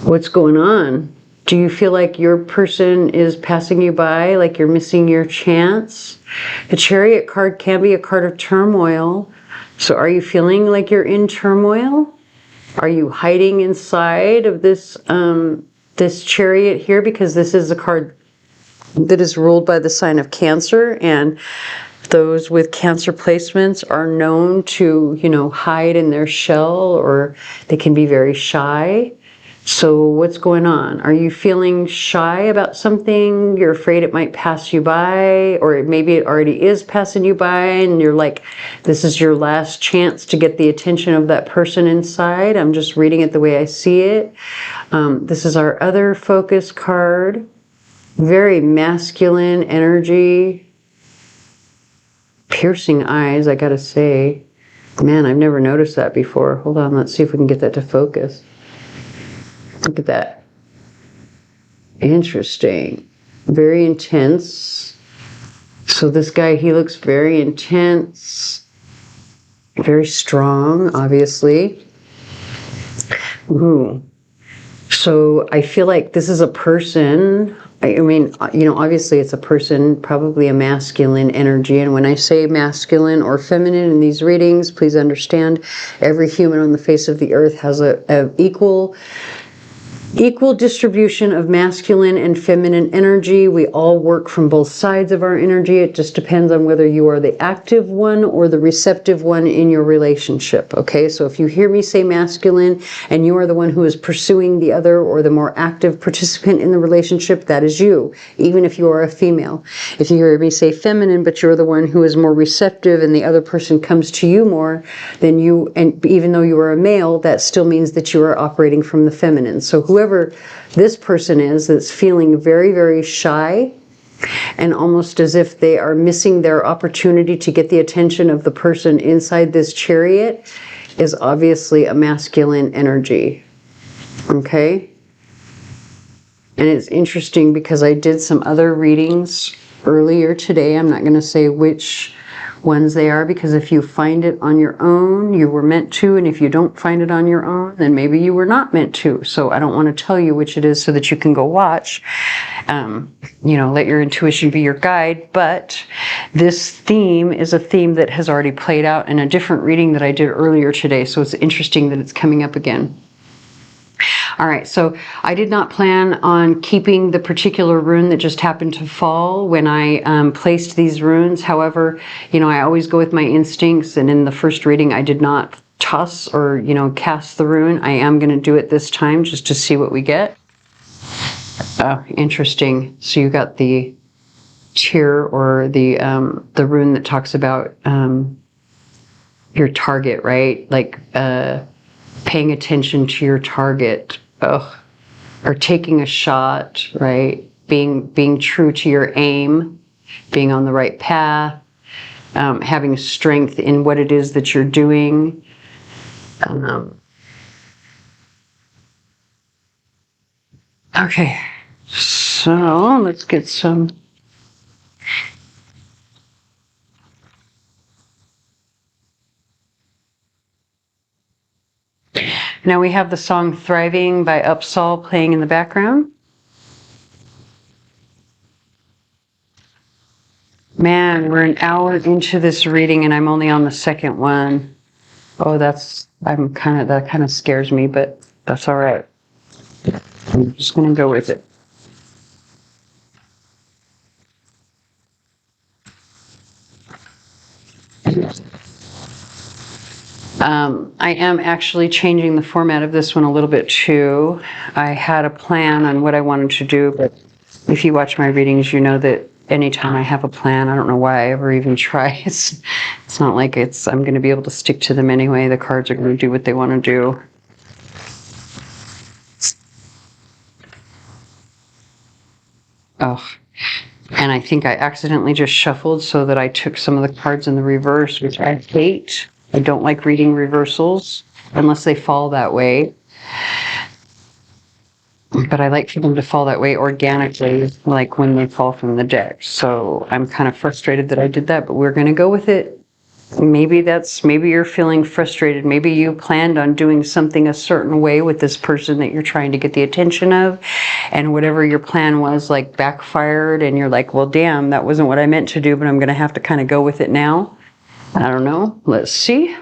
What's going on? Do you feel like your person is passing you by, like you're missing your chance? The Chariot card can be a card of turmoil. So are you feeling like you're in turmoil? Are you hiding inside of this this Chariot here? Because this is a card that is ruled by the sign of Cancer, and those with Cancer placements are known to, you know, hide in their shell, or they can be very shy. So what's going on? Are you feeling shy about something? You're afraid it might pass you by, or maybe it already is passing you by, and you're like, this is your last chance to get the attention of that person inside. I'm just reading it the way I see it. This is our other focus card. Very masculine energy. Piercing eyes, I gotta say. Man, I've never noticed that before. Hold on, let's see if we can get that to focus. Look at that. Interesting. Very intense. So this guy, he looks very intense. Very strong, obviously. Ooh. So I feel like this is a person. I mean, you know, obviously it's a person, probably a masculine energy. And when I say masculine or feminine in these readings, please understand every human on the face of the earth has a equal distribution of masculine and feminine energy. We all work from both sides of our energy. It just depends on whether you are the active one or the receptive one in your relationship. Okay, so if you hear me say masculine and you are the one who is pursuing the other, or the more active participant in the relationship, that is you, even if you are a female. If you hear me say feminine, but you're the one who is more receptive and the other person comes to you more, then you, and even though you are a male, that still means that you are operating from the feminine. So whoever this person is that's feeling very, very shy and almost as if they are missing their opportunity to get the attention of the person inside this Chariot is obviously a masculine energy. Okay? And it's interesting because I did some other readings earlier today. I'm not going to say which ones they are, because if you find it on your own, you were meant to, and if you don't find it on your own, then maybe you were not meant to. So I don't want to tell you which it is so that you can go watch. Let your intuition be your guide. But this theme is a theme that has already played out in a different reading that I did earlier today. So it's interesting that it's coming up again. All right, so I did not plan on keeping the particular rune that just happened to fall when I placed these runes. However, I always go with my instincts, and in the first reading I did not toss or, cast the rune. I am going to do it this time just to see what we get. Interesting. So you got the tear, or the rune that talks about your target, right? Like paying attention to your target. Or taking a shot, right? Being true to your aim, being on the right path, having strength in what it is that you're doing. Okay, so let's get some. Now we have the song Thriving by Upsall playing in the background. Man, we're an hour into this reading and I'm only on the second one. Oh, that kind of scares me, but that's all right. I'm just going to go with it. I am actually changing the format of this one a little bit too. I had a plan on what I wanted to do, but if you watch my readings, you know that anytime I have a plan, I don't know why I ever even try. It's not like I'm going to be able to stick to them anyway. The cards are going to do what they want to do. Oh, and I think I accidentally just shuffled so that I took some of the cards in the reverse, which I hate. I don't like reading reversals unless they fall that way. But I like for them to fall that way organically, like when they fall from the deck. So I'm kind of frustrated that I did that, but we're going to go with it. Maybe you're feeling frustrated. Maybe you planned on doing something a certain way with this person that you're trying to get the attention of, and whatever your plan was like backfired, and you're like, well, damn, that wasn't what I meant to do, but I'm going to have to kind of go with it now. I don't know. Let's see.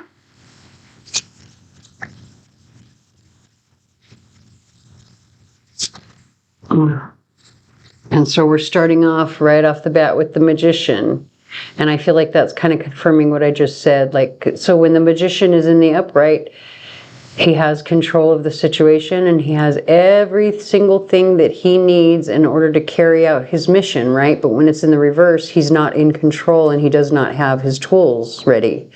And so we're starting off right off the bat with the Magician. And I feel like that's kind of confirming what I just said. Like, so when the Magician is in the upright, he has control of the situation and he has every single thing that he needs in order to carry out his mission, right? But when it's in the reverse, he's not in control and he does not have his tools ready.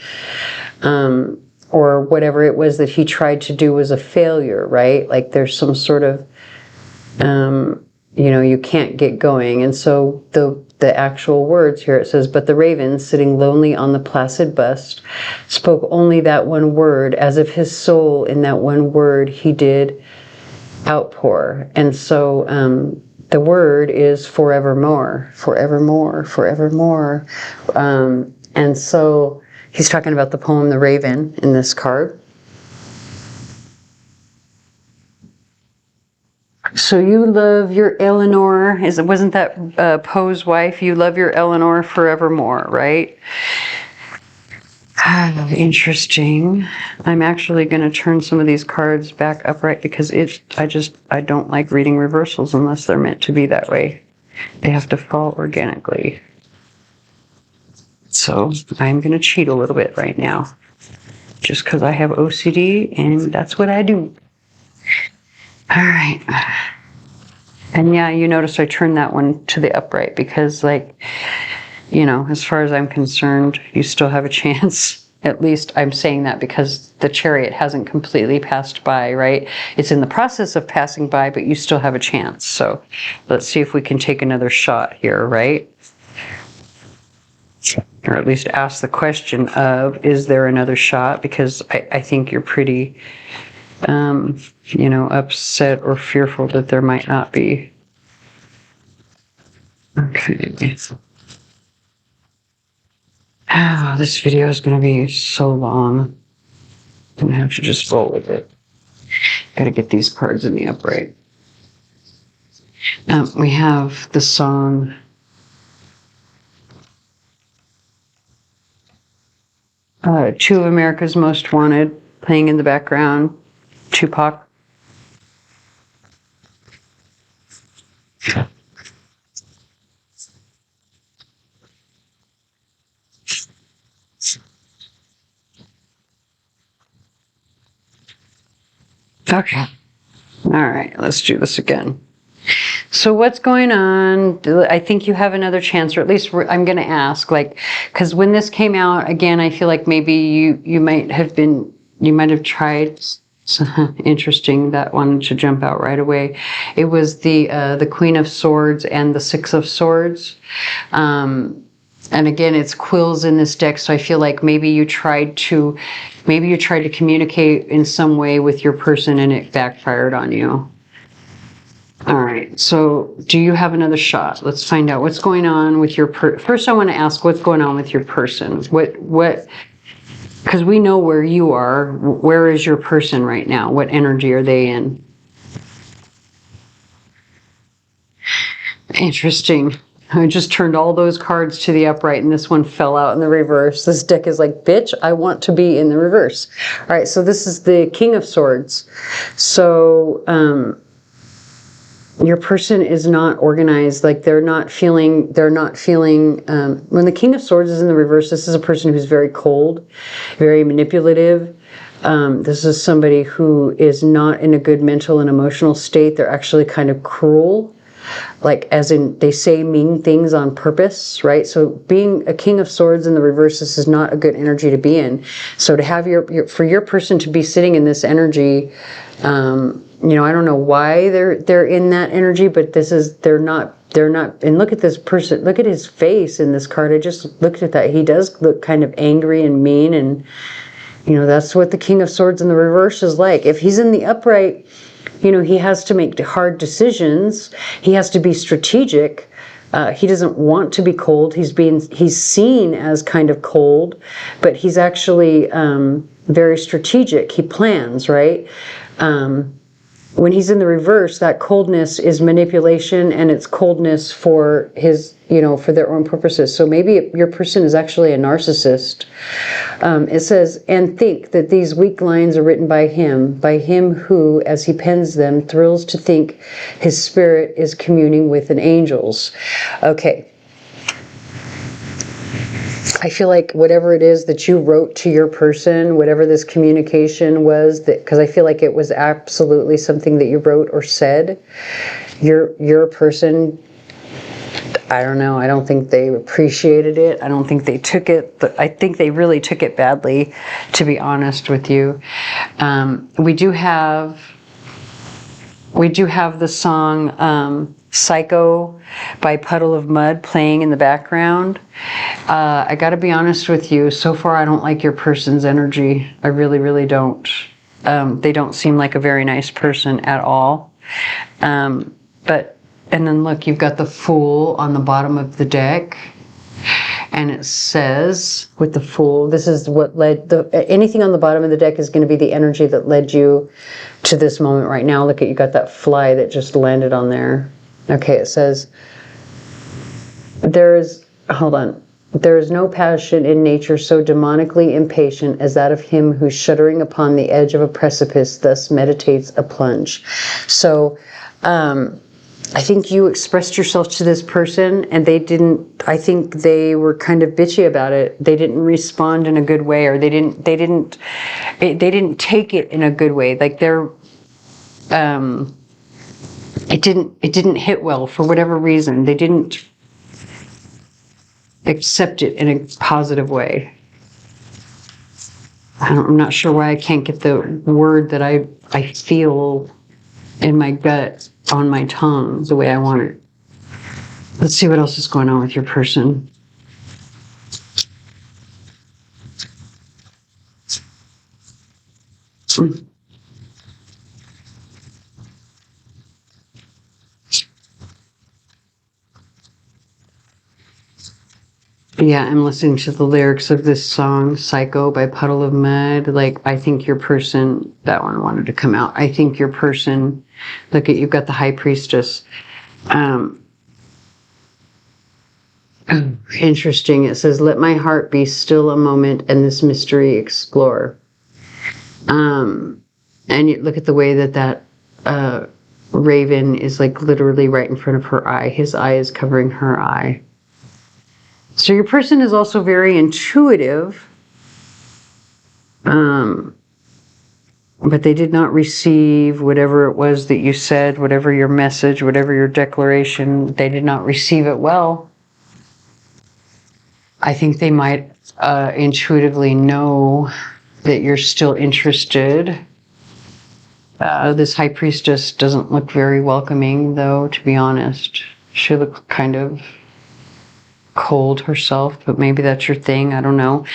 Or whatever it was that he tried to do was a failure, right? Like there's some sort of, you can't get going. And so the actual words here, it says, but the raven, sitting lonely on the placid bust, spoke only that one word, as if his soul in that one word he did outpour. And so the word is forevermore, forevermore, forevermore. And so he's talking about the poem The Raven in this card. So you love your Eleanor, wasn't that Poe's wife? You love your Eleanor forevermore, right? Interesting. I'm actually going to turn some of these cards back upright because I don't like reading reversals unless they're meant to be that way. They have to fall organically. So I'm going to cheat a little bit right now just because I have OCD and that's what I do. All right. And yeah, you notice I turned that one to the upright because, as far as I'm concerned, you still have a chance. At least I'm saying that because the chariot hasn't completely passed by, right? It's in the process of passing by, but you still have a chance. So let's see if we can take another shot here, right? Or at least ask the question of, is there another shot? Because I think you're pretty... upset or fearful that there might not be. Okay. Oh, this video is going to be so long. I'm going to have to just roll with it. Got to get these cards in the upright. We have the song Two of America's Most Wanted playing in the background. Tupac. Okay. All right, let's do this again. So what's going on? I think you have another chance, or at least I'm going to ask, like, because when this came out, again, I feel like maybe you might have tried. Interesting, that one to jump out right away. It was the Queen of Swords and the Six of Swords. And again, it's quills in this deck, so I feel like maybe you tried to communicate in some way with your person and it backfired on you. All right, so do you have another shot? Let's find out what's going on with your first. I want to ask what's going on with your person. What? Because we know where you are. Where is your person right now? What energy are they in? Interesting. I just turned all those cards to the upright and this one fell out in the reverse. This deck is like, bitch, I want to be in the reverse. All right, so this is the King of Swords. So your person is not organized. Like they're not feeling, when the King of Swords is in the reverse, this is a person who's very cold, very manipulative. This is somebody who is not in a good mental and emotional state. They're actually kind of cruel. Like as in they say mean things on purpose, right? So being a King of Swords in the reverse, this is not a good energy to be in. So to have for your person to be sitting in this energy, you know, I don't know why they're in that energy, but they're not, and look at this person, look at his face in this card. I just looked at that. He does look kind of angry and mean, and you know, that's what the King of Swords in the reverse is like. If he's in the upright, you know, he has to make hard decisions. He has to be strategic. He doesn't want to be cold. He's seen as kind of cold, but he's actually very strategic. He plans, right? When he's in the reverse, that coldness is manipulation, and it's coldness for his, you know, for their own purposes. So maybe your person is actually a narcissist. It says, and think that these weak lines are written by him who, as he pens them, thrills to think his spirit is communing with an angel's. Okay. I feel like whatever it is that you wrote to your person, whatever this communication was, that because I feel like it was absolutely something that you wrote or said, your person, I don't know, I don't think they appreciated it. I don't think they took it, but I think they really took it badly, to be honest with you. We do have the song Psycho by Puddle of Mud playing in the background. I got to be honest with you, so far I don't like your person's energy. I really, really don't. They don't seem like a very nice person at all. And then look, you've got the Fool on the bottom of the deck. And it says, with the Fool, this is what led, anything on the bottom of the deck is going to be the energy that led you to this moment right now. Look at, you got that fly that just landed on there. Okay, it says, there is no passion in nature so demonically impatient as that of him who, shuddering upon the edge of a precipice, thus meditates a plunge. So, I think you expressed yourself to this person and they didn't, I think they were kind of bitchy about it. They didn't respond in a good way, or they didn't take it in a good way. Like it didn't hit well for whatever reason. They didn't accept it in a positive way. I'm not sure why I can't get the word that I feel in my gut on my tongue the way I want it. Let's see what else is going on with your person. Yeah, I'm listening to the lyrics of this song, Psycho by Puddle of Mud. Like, I think your person, that one wanted to come out. I think your person, look at, you've got the High Priestess. Interesting. It says, let my heart be still a moment and this mystery explore. And you look at the way that raven is like literally right in front of her eye. His eye is covering her eye. So your person is also very intuitive, but they did not receive whatever it was that you said, whatever your message, whatever your declaration, they did not receive it well. I think they might intuitively know that you're still interested. This High Priestess doesn't look very welcoming, though, to be honest. She looks kind of cold herself, but maybe that's your thing. I don't know.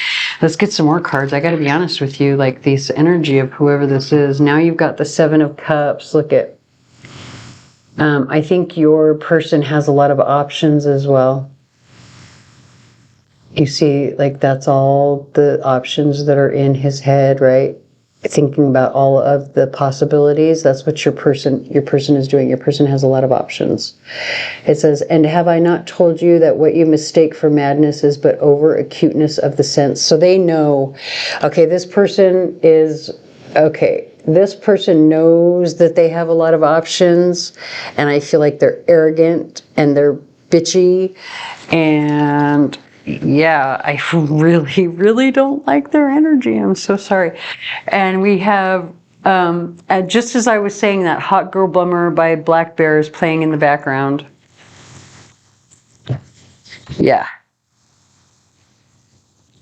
Let's get some more cards. I got to be honest with you, like this energy of whoever this is. Now you've got the Seven of Cups. Look at, I think your person has a lot of options as well. You see, like that's all the options that are in his head, right? Thinking about all of the possibilities. That's what your person is doing. Your person has a lot of options. It says, and have I not told you that what you mistake for madness is but over acuteness of the sense? So they know, okay, this person knows that they have a lot of options, and I feel like they're arrogant and they're bitchy, and yeah, I really, really don't like their energy. I'm so sorry. And we have, just as I was saying that, Hot Girl Bummer by Black Bear is playing in the background. Yeah.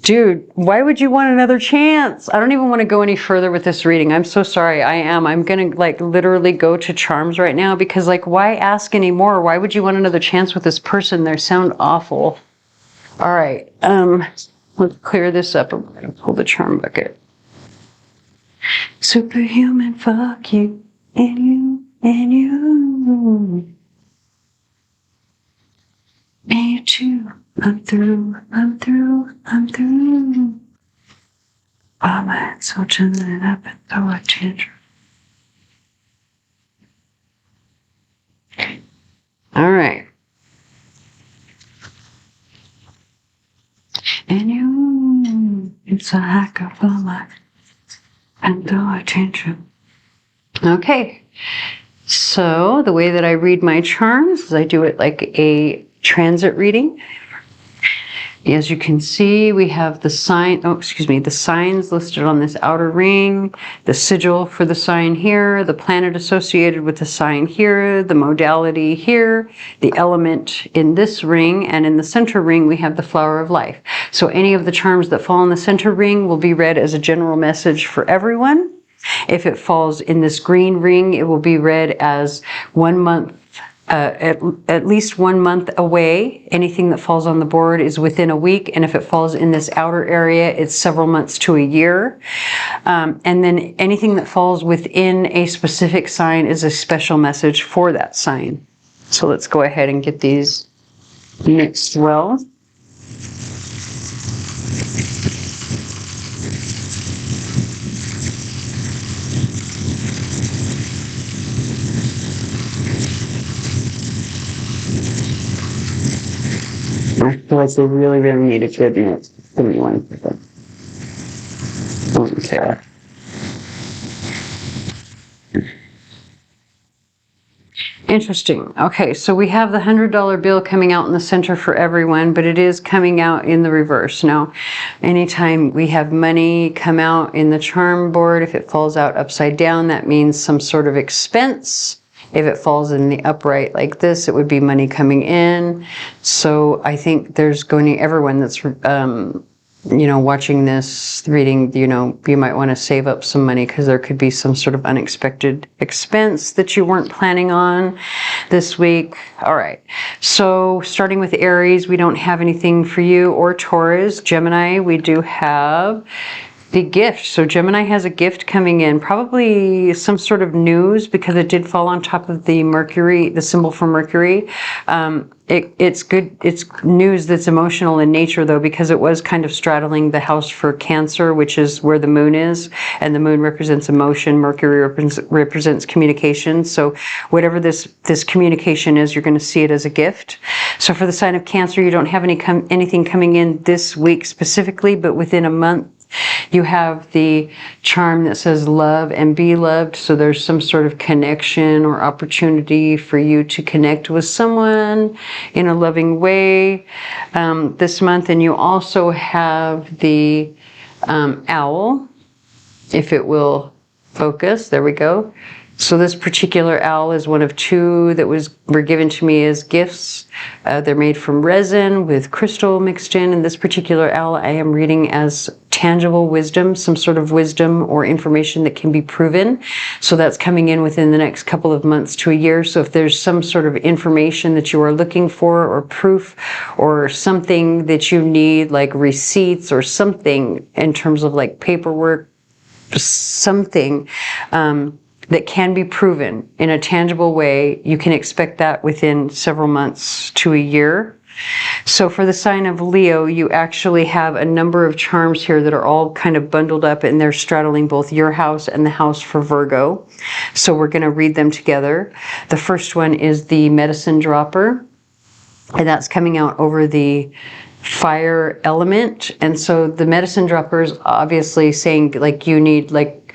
Dude, why would you want another chance? I don't even want to go any further with this reading. I'm so sorry. I'm going to like literally go to charms right now because like, why ask anymore? Why would you want another chance with this person? They sound awful. All right, let's clear this up. I'm going to pull the charm bucket. Superhuman, fuck you, and you, and you. And you too. I'm through, I'm through, I'm through. Oh man, so turn it up and throw a tantrum. All right. And you, it's a hack of the life and throw a tantrum. Okay. So the way that I read my charms is I do it like a transit reading. As you can see, we have the signs listed on this outer ring, the sigil for the sign here, the planet associated with the sign here, the modality here, the element in this ring, and in the center ring we have the flower of life. So any of the charms that fall in the center ring will be read as a general message for everyone. If it falls in this green ring, it will be read as 1 month, at least 1 month away. Anything that falls on the board is within a week. And if it falls in this outer area, it's several months to a year. And then anything that falls within a specific sign is a special message for that sign. So let's go ahead and get these mixed well. I feel like they really, really need a good mix. Give me 1 second. Okay. Interesting. Okay, so we have the $100 bill coming out in the center for everyone, but it is coming out in the reverse. Now, anytime we have money come out in the charm board, if it falls out upside down, that means some sort of expense. If it falls in the upright like this, it would be money coming in. So I think there's going to, everyone that's, watching this reading, you might want to save up some money because there could be some sort of unexpected expense that you weren't planning on this week. All right. So starting with Aries, we don't have anything for you, or Taurus. Gemini, we do have the gift. So Gemini has a gift coming in, probably some sort of news, because it did fall on top of the Mercury, the symbol for Mercury. It's good. It's news that's emotional in nature, though, because it was kind of straddling the house for Cancer, which is where the moon is, and the moon represents emotion. Mercury represents communication. So whatever this communication is, you're going to see it as a gift. So for the sign of Cancer, you don't have anything coming in this week specifically, but within a month, you have the charm that says love and be loved. So there's some sort of connection or opportunity for you to connect with someone in a loving way this month. And you also have the owl, if it will focus. There we go. So this particular owl is one of two that were given to me as gifts. They're made from resin with crystal mixed in. And this particular owl I am reading as tangible wisdom, some sort of wisdom or information that can be proven. So that's coming in within the next couple of months to a year. So if there's some sort of information that you are looking for, or proof, or something that you need, like receipts or something in terms of like paperwork, something that can be proven in a tangible way, you can expect that within several months to a year. So for the sign of Leo, you actually have a number of charms here that are all kind of bundled up, and they're straddling both your house and the house for Virgo. So we're going to read them together. The first one is the medicine dropper, and that's coming out over the fire element. And so the medicine dropper is obviously saying, like, you need, like,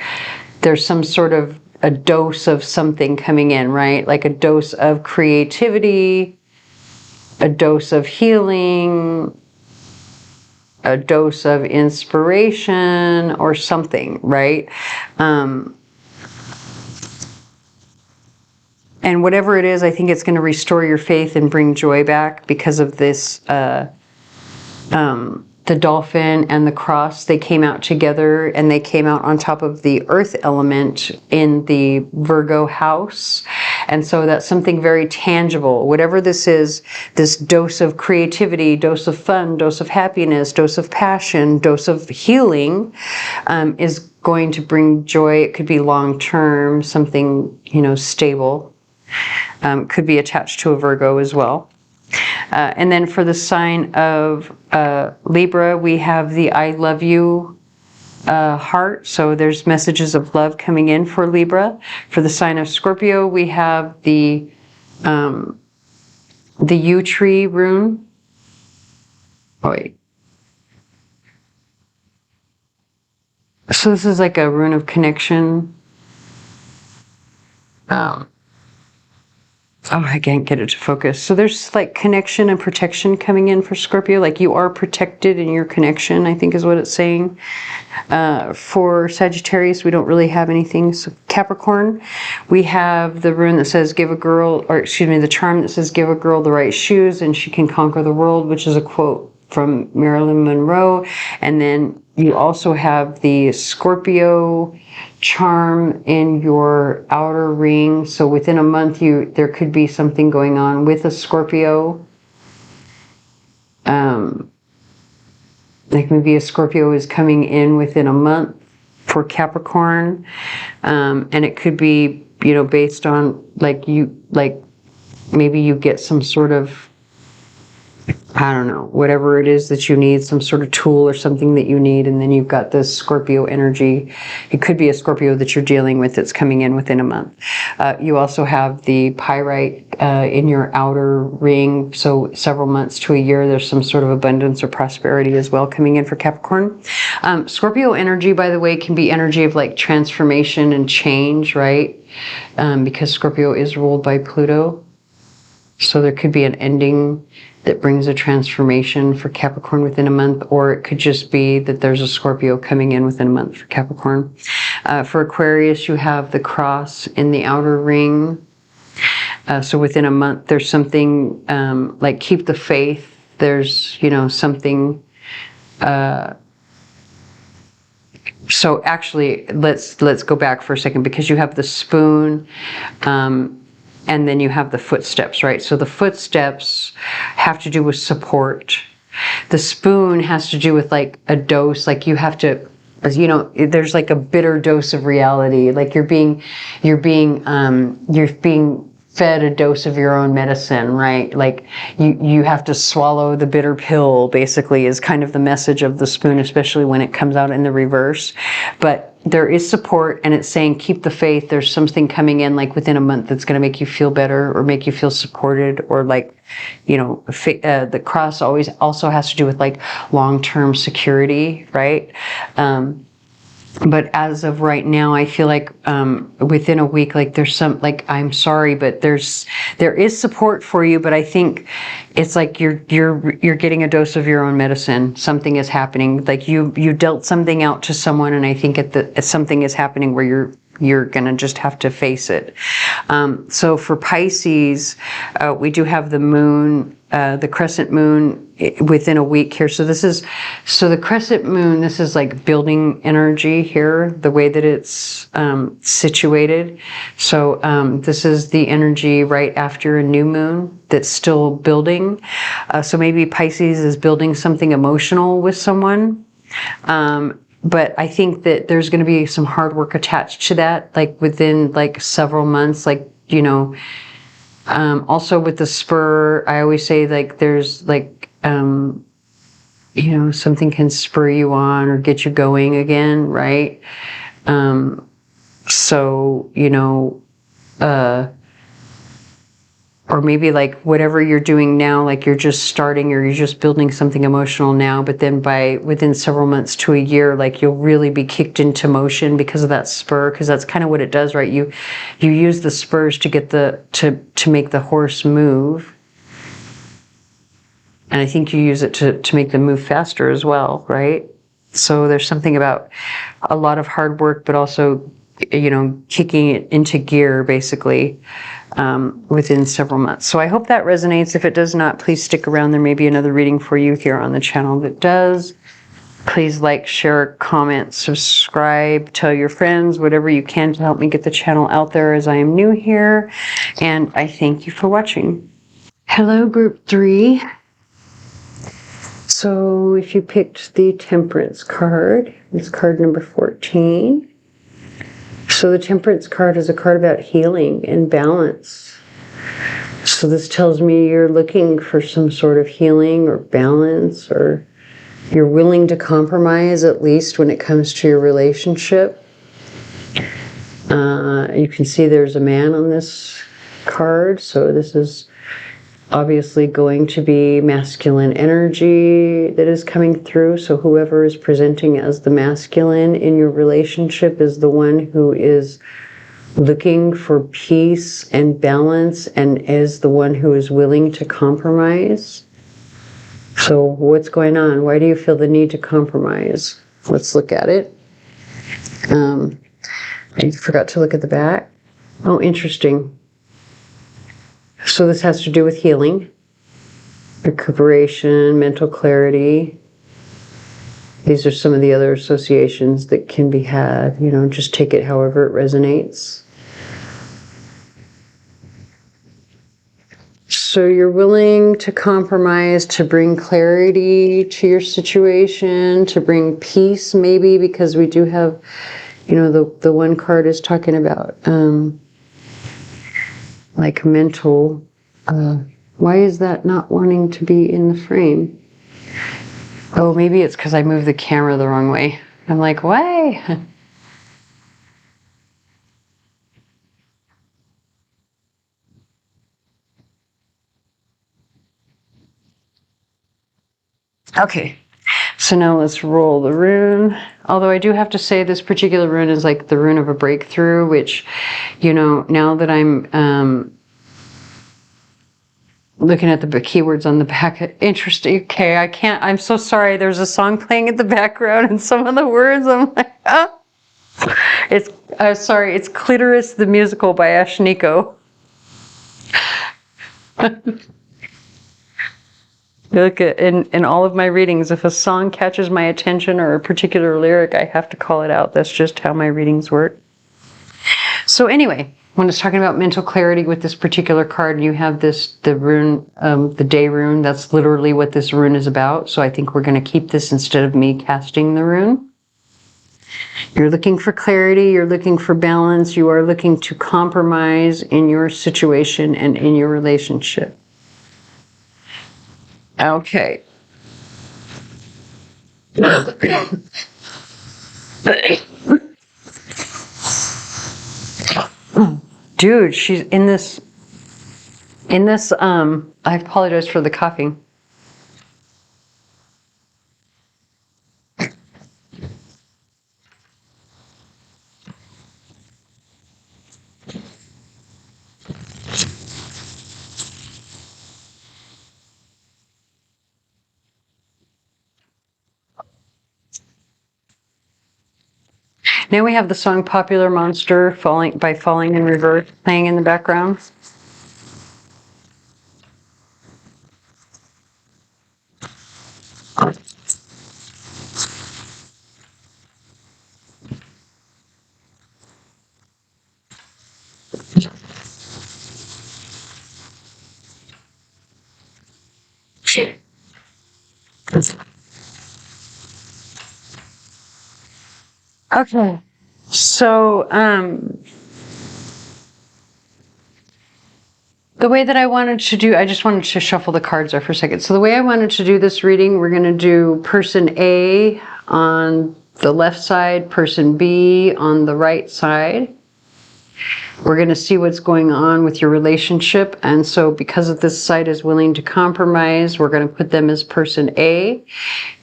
there's some sort of a dose of something coming in, right? Like a dose of creativity, a dose of healing, a dose of inspiration, or something, right? And whatever it is, I think it's going to restore your faith and bring joy back because of this, the dolphin and the cross. They came out together, and they came out on top of the earth element in the Virgo house. And so that's something very tangible. Whatever this is, this dose of creativity, dose of fun, dose of happiness, dose of passion, dose of healing, is going to bring joy. It could be long-term, something, stable. Could be attached to a Virgo as well. And then for the sign of Libra, we have the I love you heart. So there's messages of love coming in for Libra. For the sign of Scorpio, we have the yew tree rune. Oh, wait. So this is like a rune of connection. I can't get it to focus. So there's like connection and protection coming in for Scorpio. Like you are protected in your connection, I think is what it's saying. For Sagittarius, we don't really have anything. So Capricorn, we have the rune that says the charm that says give a girl the right shoes and she can conquer the world, which is a quote from Marilyn Monroe. And then you also have the Scorpio charm in your outer ring. So within a month, there could be something going on with a Scorpio. Like maybe a Scorpio is coming in within a month for Capricorn. And it could be, based on maybe you get some sort of, I don't know, whatever it is that you need, some sort of tool or something that you need, and then you've got this Scorpio energy. It could be a Scorpio that you're dealing with that's coming in within a month. You also have the pyrite in your outer ring, so several months to a year, there's some sort of abundance or prosperity as well coming in for Capricorn. Scorpio energy, by the way, can be energy of like transformation and change, right? Because Scorpio is ruled by Pluto. So there could be an ending that brings a transformation for Capricorn within a month, or it could just be that there's a Scorpio coming in within a month for Capricorn. For Aquarius, you have the cross in the outer ring. So within a month, there's something like keep the faith. There's, something. So actually, let's go back for a second, because you have the spoon, and then you have the footsteps, right? So the footsteps have to do with support. The spoon has to do with like a dose, like you have to As you know, there's like a bitter dose of reality. Like you're being fed a dose of your own medicine, right? Like you have to swallow the bitter pill, basically, is kind of the message of the spoon, especially when it comes out in the reverse. But there is support, and it's saying keep the faith. There's something coming in like within a month that's going to make you feel better or make you feel supported, or like, you know, the cross always also has to do with like long-term security, right? But as of right now, I feel like within a week, like there's some, like, I'm sorry, but there is support for you. But I think it's like you're getting a dose of your own medicine. Something is happening. Like you dealt something out to someone, and I think something is happening where you're gonna just have to face it. So for Pisces, we do have the moon, the crescent moon within a week here. So the crescent moon, this is like building energy here, the way that it's situated. So this is the energy right after a new moon that's still building. So maybe Pisces is building something emotional with someone. But I think that there's going to be some hard work attached to that, like within like several months, like, you know, also with the spur, I always say like there's like, you know, something can spur you on or get you going again, right? So, you know, or maybe like whatever you're doing now, like you're just starting or you're just building something emotional now, but then within several months to a year, like you'll really be kicked into motion because of that spur, because that's kind of what it does, right? You use the spurs to get to make the horse move. And I think you use it to make them move faster as well, right? So there's something about a lot of hard work, but also, you know, kicking it into gear, basically, within several months. So I hope that resonates. If it does not, please stick around. There may be another reading for you here on the channel that does. Please like, share, comment, subscribe, tell your friends, whatever you can to help me get the channel out there, as I am new here. And I thank you for watching. Hello, group 3. So if you picked the Temperance card, it's card number 14. So the Temperance card is a card about healing and balance. So this tells me you're looking for some sort of healing or balance, or you're willing to compromise, at least when it comes to your relationship. You can see there's a man on this card, so this is obviously going to be masculine energy that is coming through. So whoever is presenting as the masculine in your relationship is the one who is looking for peace and balance, and is the one who is willing to compromise. So what's going on? Why do you feel the need to compromise? Let's look at it. I forgot to look at the back. Oh, interesting. So this has to do with healing, recuperation, mental clarity. These are some of the other associations that can be had. You know, just take it however it resonates. So you're willing to compromise to bring clarity to your situation, to bring peace, maybe, because we do have, you know, the one card is talking about like mental, why is that not wanting to be in the frame? Oh, maybe it's because I moved the camera the wrong way. I'm like, why? Okay, so now let's roll the rune. Although I do have to say this particular rune is like the rune of a breakthrough, which, you know, now that I'm looking at the keywords on the back, interesting. Okay, I'm so sorry. There's a song playing in the background and some of the words, I'm like, oh. It's, sorry, it's Clitoris the Musical by Ashniko. Look, in all of my readings, if a song catches my attention or a particular lyric, I have to call it out. That's just how my readings work. So anyway, when it's talking about mental clarity with this particular card, you have the rune, the day rune. That's literally what this rune is about. So I think we're going to keep this instead of me casting the rune. You're looking for clarity, you're looking for balance, you are looking to compromise in your situation and in your relationship. Okay. Dude, she's in this, I apologize for the coughing. Now we have the song Popular Monster by Falling in Reverse playing in the background. Okay, so the way that I wanted to do, I just wanted to shuffle the cards there for a second. So the way I wanted to do this reading, we're going to do person A on the left side, person B on the right side. We're going to see what's going on with your relationship. And so because of this side is willing to compromise, we're going to put them as person A.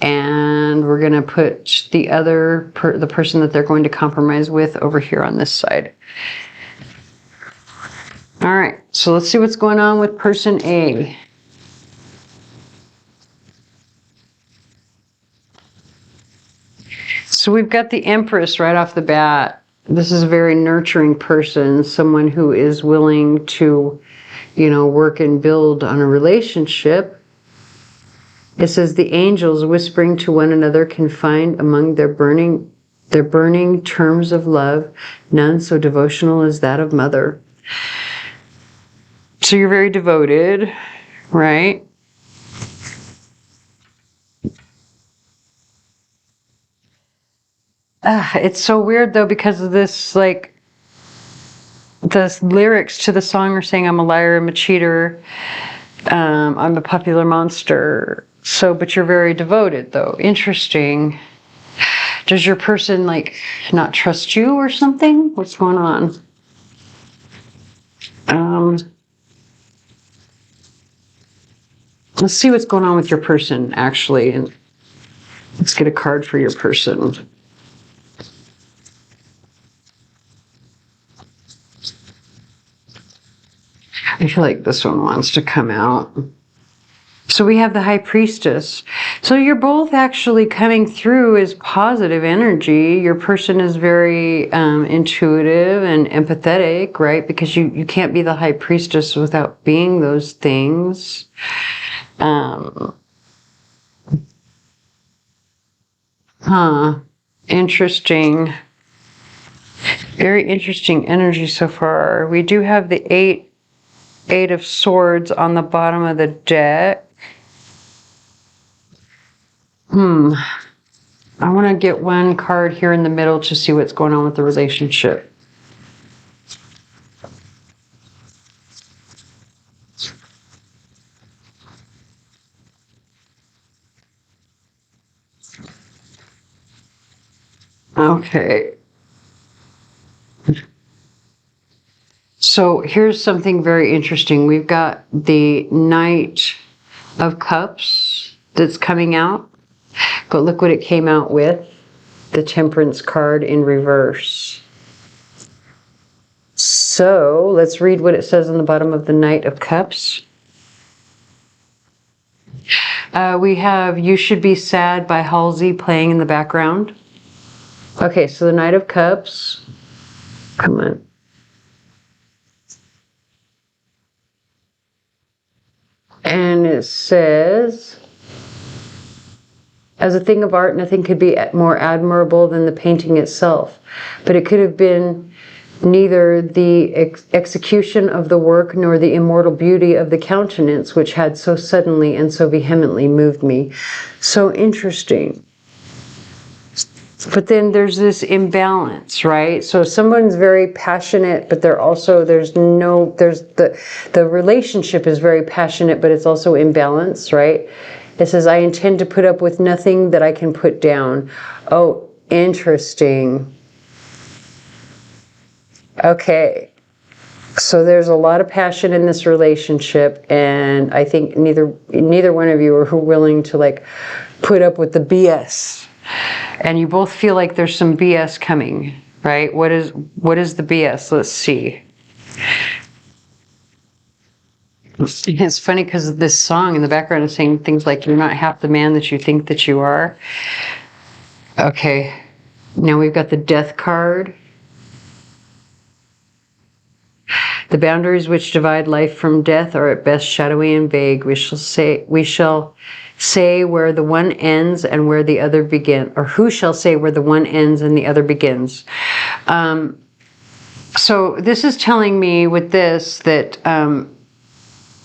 And we're going to put the other, the person that they're going to compromise with over here on this side. All right, so let's see what's going on with person A. So we've got the Empress right off the bat. This is a very nurturing person, someone who is willing to, work and build on a relationship. It says the angels whispering to one another can find among their burning terms of love none so devotional as that of mother. So you're very devoted, right? It's so weird though, because of this, the lyrics to the song are saying I'm a liar, I'm a cheater, I'm a popular monster. So, but you're very devoted though. Interesting. Does your person not trust you or something? What's going on? Let's see what's going on with your person actually, and let's get a card for your person. I feel like this one wants to come out. So we have the High Priestess. So you're both actually coming through as positive energy. Your person is very intuitive and empathetic, right? Because you can't be the High Priestess without being those things. Interesting. Very interesting energy so far. We do have the Eight of Swords on the bottom of the deck. I want to get one card here in the middle to see what's going on with the relationship. Okay. So here's something very interesting. We've got the Knight of Cups that's coming out. But look what it came out with. The Temperance card in reverse. So let's read what it says on the bottom of the Knight of Cups. We have You Should Be Sad by Halsey playing in the background. Okay, so the Knight of Cups. Come on. And it says, as a thing of art, nothing could be more admirable than the painting itself. But it could have been neither the execution of the work nor the immortal beauty of the countenance which had so suddenly and so vehemently moved me. So interesting. But then there's this imbalance, right? So someone's very passionate, but there's the relationship is very passionate, but it's also imbalanced, right? It says, I intend to put up with nothing that I can put down. Oh, interesting. Okay. So there's a lot of passion in this relationship, and I think neither one of you are willing to like put up with the BS. And you both feel like there's some BS coming, right? What is the BS? Let's see. It's funny because this song in the background is saying things like, you're not half the man that you think that you are. Okay, now we've got the Death card. The boundaries which divide life from death are at best shadowy and vague. We shall say where the one ends and where the other begins, or who shall say where the one ends and the other begins. So this is telling me with this that,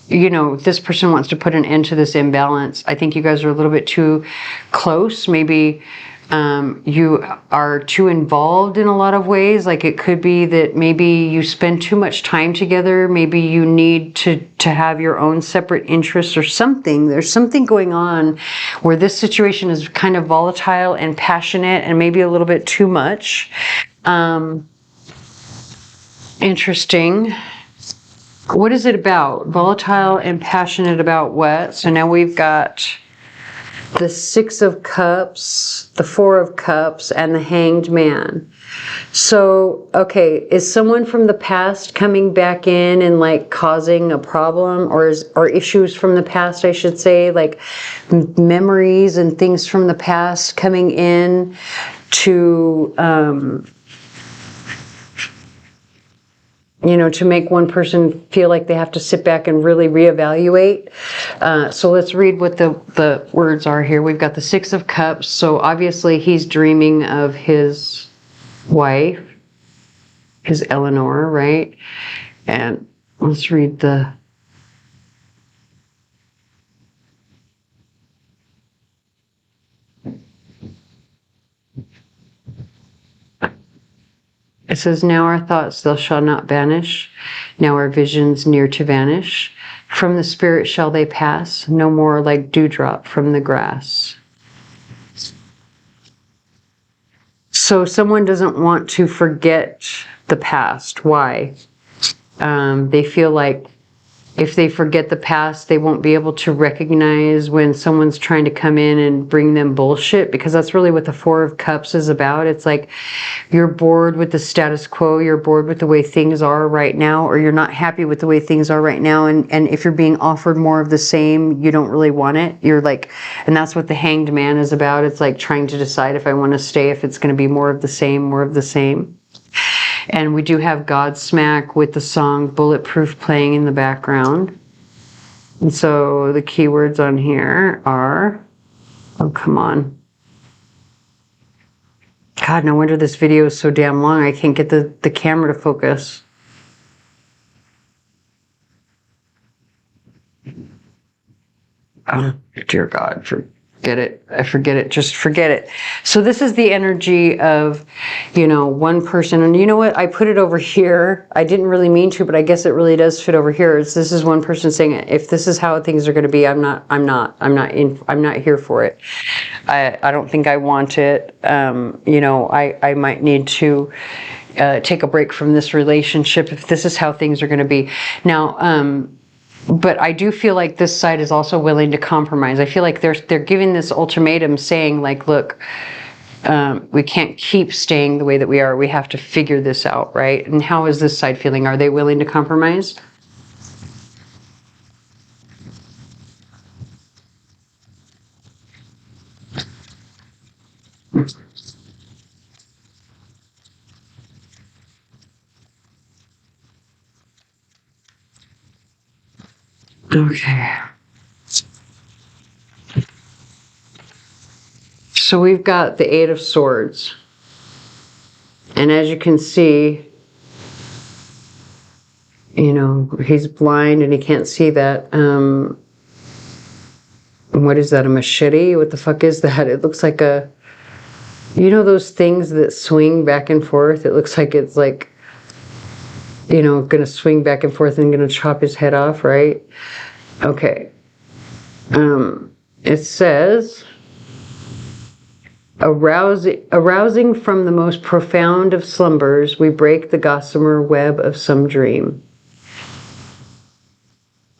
this person wants to put an end to this imbalance. I think you guys are a little bit too close. Maybe you are too involved in a lot of ways. Like it could be that maybe you spend too much time together. Maybe you need to have your own separate interests or something. There's something going on where this situation is kind of volatile and passionate and maybe a little bit too much. Interesting. What is it about? Volatile and passionate about what? So now we've got the Six of Cups, the Four of Cups, and the Hanged Man. So, okay, is someone from the past coming back in and like causing a problem, or issues from the past, I should say, like memories and things from the past coming in to, to make one person feel like they have to sit back and really reevaluate. So let's read what the words are here. We've got the Six of Cups. So obviously he's dreaming of his wife, his Eleanor, right? And let's read the... It says, now our thoughts, they shall not vanish. Now our visions near to vanish. From the spirit shall they pass, no more like dewdrop from the grass. So someone doesn't want to forget the past. Why? They feel like if they forget the past, they won't be able to recognize when someone's trying to come in and bring them bullshit, because that's really what the Four of Cups is about. It's like you're bored with the status quo, you're bored with the way things are right now, or you're not happy with the way things are right now, and if you're being offered more of the same, you don't really want it. You're like, and that's what the Hanged Man is about. It's like trying to decide if I want to stay, if it's going to be more of the same, more of the same. And we do have Godsmack with the song Bulletproof playing in the background. And so the keywords on here are, oh, come on. God, no wonder this video is so damn long. I can't get the camera to focus. Oh, dear God, forget it. I forget it. Just forget it. So this is the energy of, one person. And you know what? I put it over here. I didn't really mean to, but I guess it really does fit over here. This is one person saying, if this is how things are going to be, I'm not here for it. I don't think I want it. I might need to take a break from this relationship if this is how things are going to be. Now, but I do feel like this side is also willing to compromise. I feel like they're giving this ultimatum saying like, look, we can't keep staying the way that we are. We have to figure this out, right? And how is this side feeling? Are they willing to compromise? Okay. So we've got the Eight of Swords. And as you can see, he's blind and he can't see that. What is that, a machete? What the fuck is that? It looks like You know those things that swing back and forth? It looks like it's like, you know, going to swing back and forth and going to chop his head off, right? Okay. It says, arousing from the most profound of slumbers, we break the gossamer web of some dream.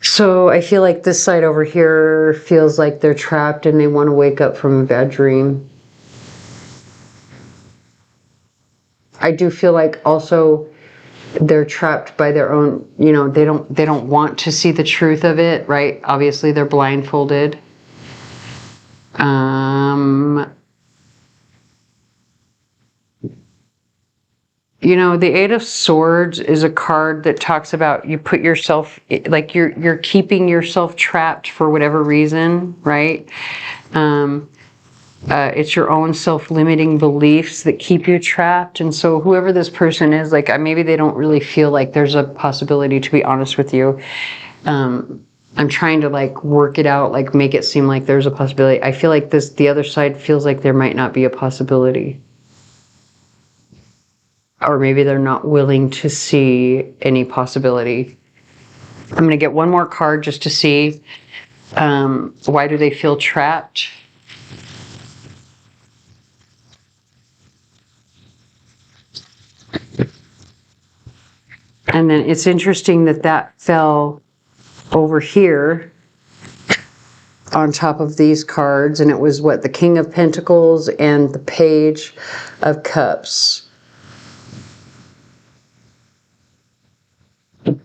So I feel like this side over here feels like they're trapped and they want to wake up from a bad dream. I do feel like also they're trapped by their own, you know, they don't want to see the truth of it, right? Obviously they're blindfolded. You know, the Eight of Swords is a card that talks about you put yourself, like you're keeping yourself trapped for whatever reason, right? It's your own self-limiting beliefs that keep you trapped. And so whoever this person is, like maybe they don't really feel like there's a possibility, to be honest with you. I'm trying to like work it out, like make it seem like there's a possibility. I feel like the other side feels like there might not be a possibility. Or maybe they're not willing to see any possibility. I'm going to get one more card just to see why do they feel trapped. And then it's interesting that fell over here on top of these cards, and it was what, the King of Pentacles and the Page of Cups.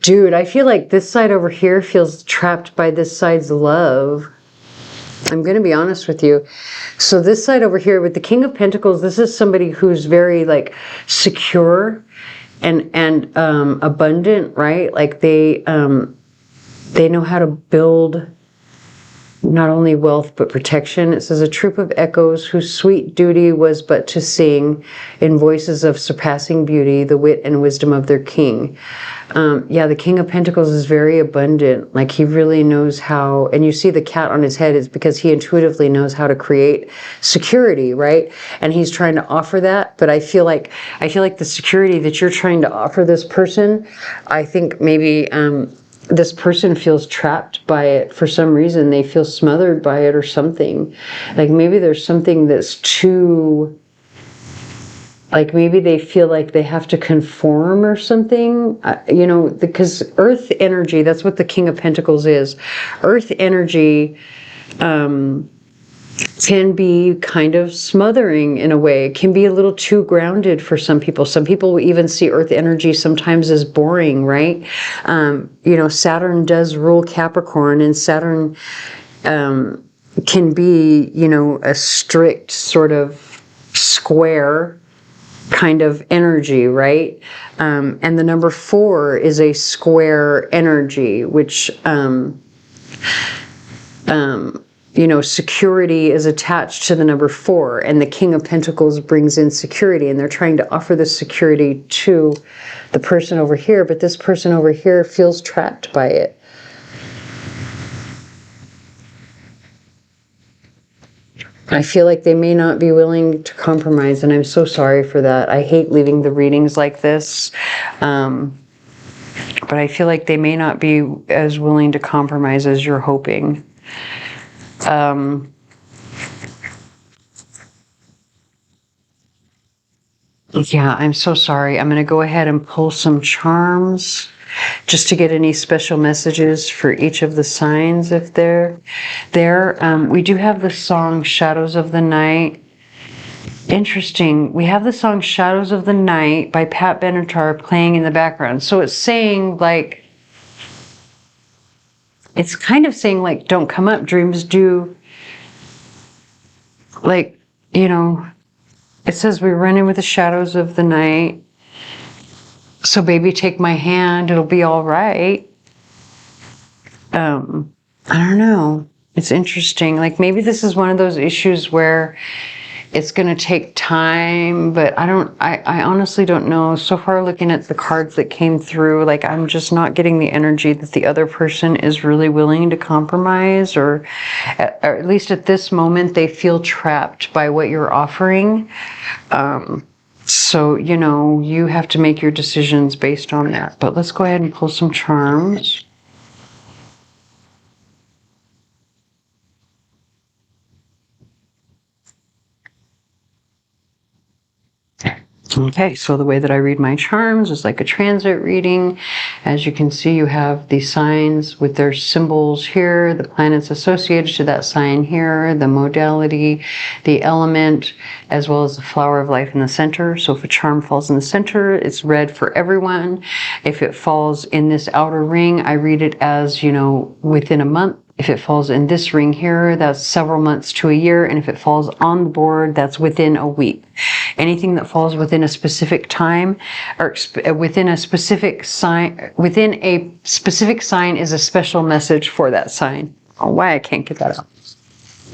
Dude, I feel like this side over here feels trapped by this side's love. I'm going to be honest with you. So this side over here with the King of Pentacles, this is somebody who's very like secure and abundant, right? Like they know how to build not only wealth but protection. It says a troop of echoes whose sweet duty was but to sing in voices of surpassing beauty the wit and wisdom of their king. Yeah, the King of Pentacles is very abundant. Like he really knows how, and you see the cat on his head is because he intuitively knows how to create security, right? And he's trying to offer that. But I feel like the security that you're trying to offer this person, I think maybe this person feels trapped by it for some reason. They feel smothered by it or something. Like maybe there's something that's too, like maybe they feel like they have to conform or something, you know, because earth energy, that's what the King of Pentacles is. Earth energy can be kind of smothering in a way. It can be a little too grounded for some people. Some people will even see earth energy sometimes as boring, right? You know, Saturn does rule Capricorn, and Saturn can be, you know, a strict sort of square kind of energy, right? And the number 4 is a square energy, which you know, security is attached to the number 4, and the King of Pentacles brings in security, and they're trying to offer this security to the person over here, but this person over here feels trapped by it. I feel like they may not be willing to compromise, and I'm so sorry for that. I hate leaving the readings like this, but I feel like they may not be as willing to compromise as you're hoping. Yeah, I'm so sorry. I'm going to go ahead and pull some charms just to get any special messages for each of the signs if they're there. We do have the song Shadows of the Night. Interesting. We have the song Shadows of the Night by Pat Benatar playing in the background. So it's saying like, it's kind of saying like, don't come up, dreams do, like, you know, it says we run in with the shadows of the night. So baby, take my hand, it'll be all right. I don't know. It's interesting. Like maybe this is one of those issues where It's going to take time, but I honestly don't know. So far, looking at the cards that came through, like I'm just not getting the energy that the other person is really willing to compromise, or at least at this moment, they feel trapped by what you're offering. So, you know, you have to make your decisions based on that. But let's go ahead and pull some charms. Okay, so the way that I read my charms is like a transit reading. As you can see, you have the signs with their symbols here, the planets associated to that sign here, the modality, the element, as well as the flower of life in the center. So if a charm falls in the center, it's read for everyone. If it falls in this outer ring, I read it as, you know, within a month. If it falls in this ring here, that's several months to a year. And if it falls on the board, that's within a week. Anything that falls within a specific time or within a specific sign, is a special message for that sign. Oh, why I can't get that out.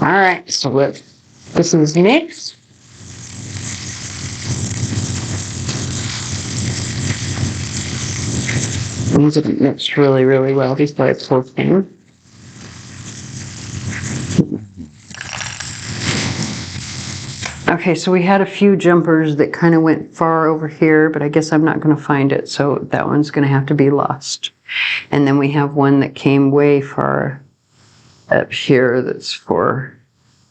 All right, so this is mixed. These are mixed really, really well. These are so thin. Okay, so we had a few jumpers that kind of went far over here, but I guess I'm not going to find it, so that one's going to have to be lost. And then we have one that came way far up here that's for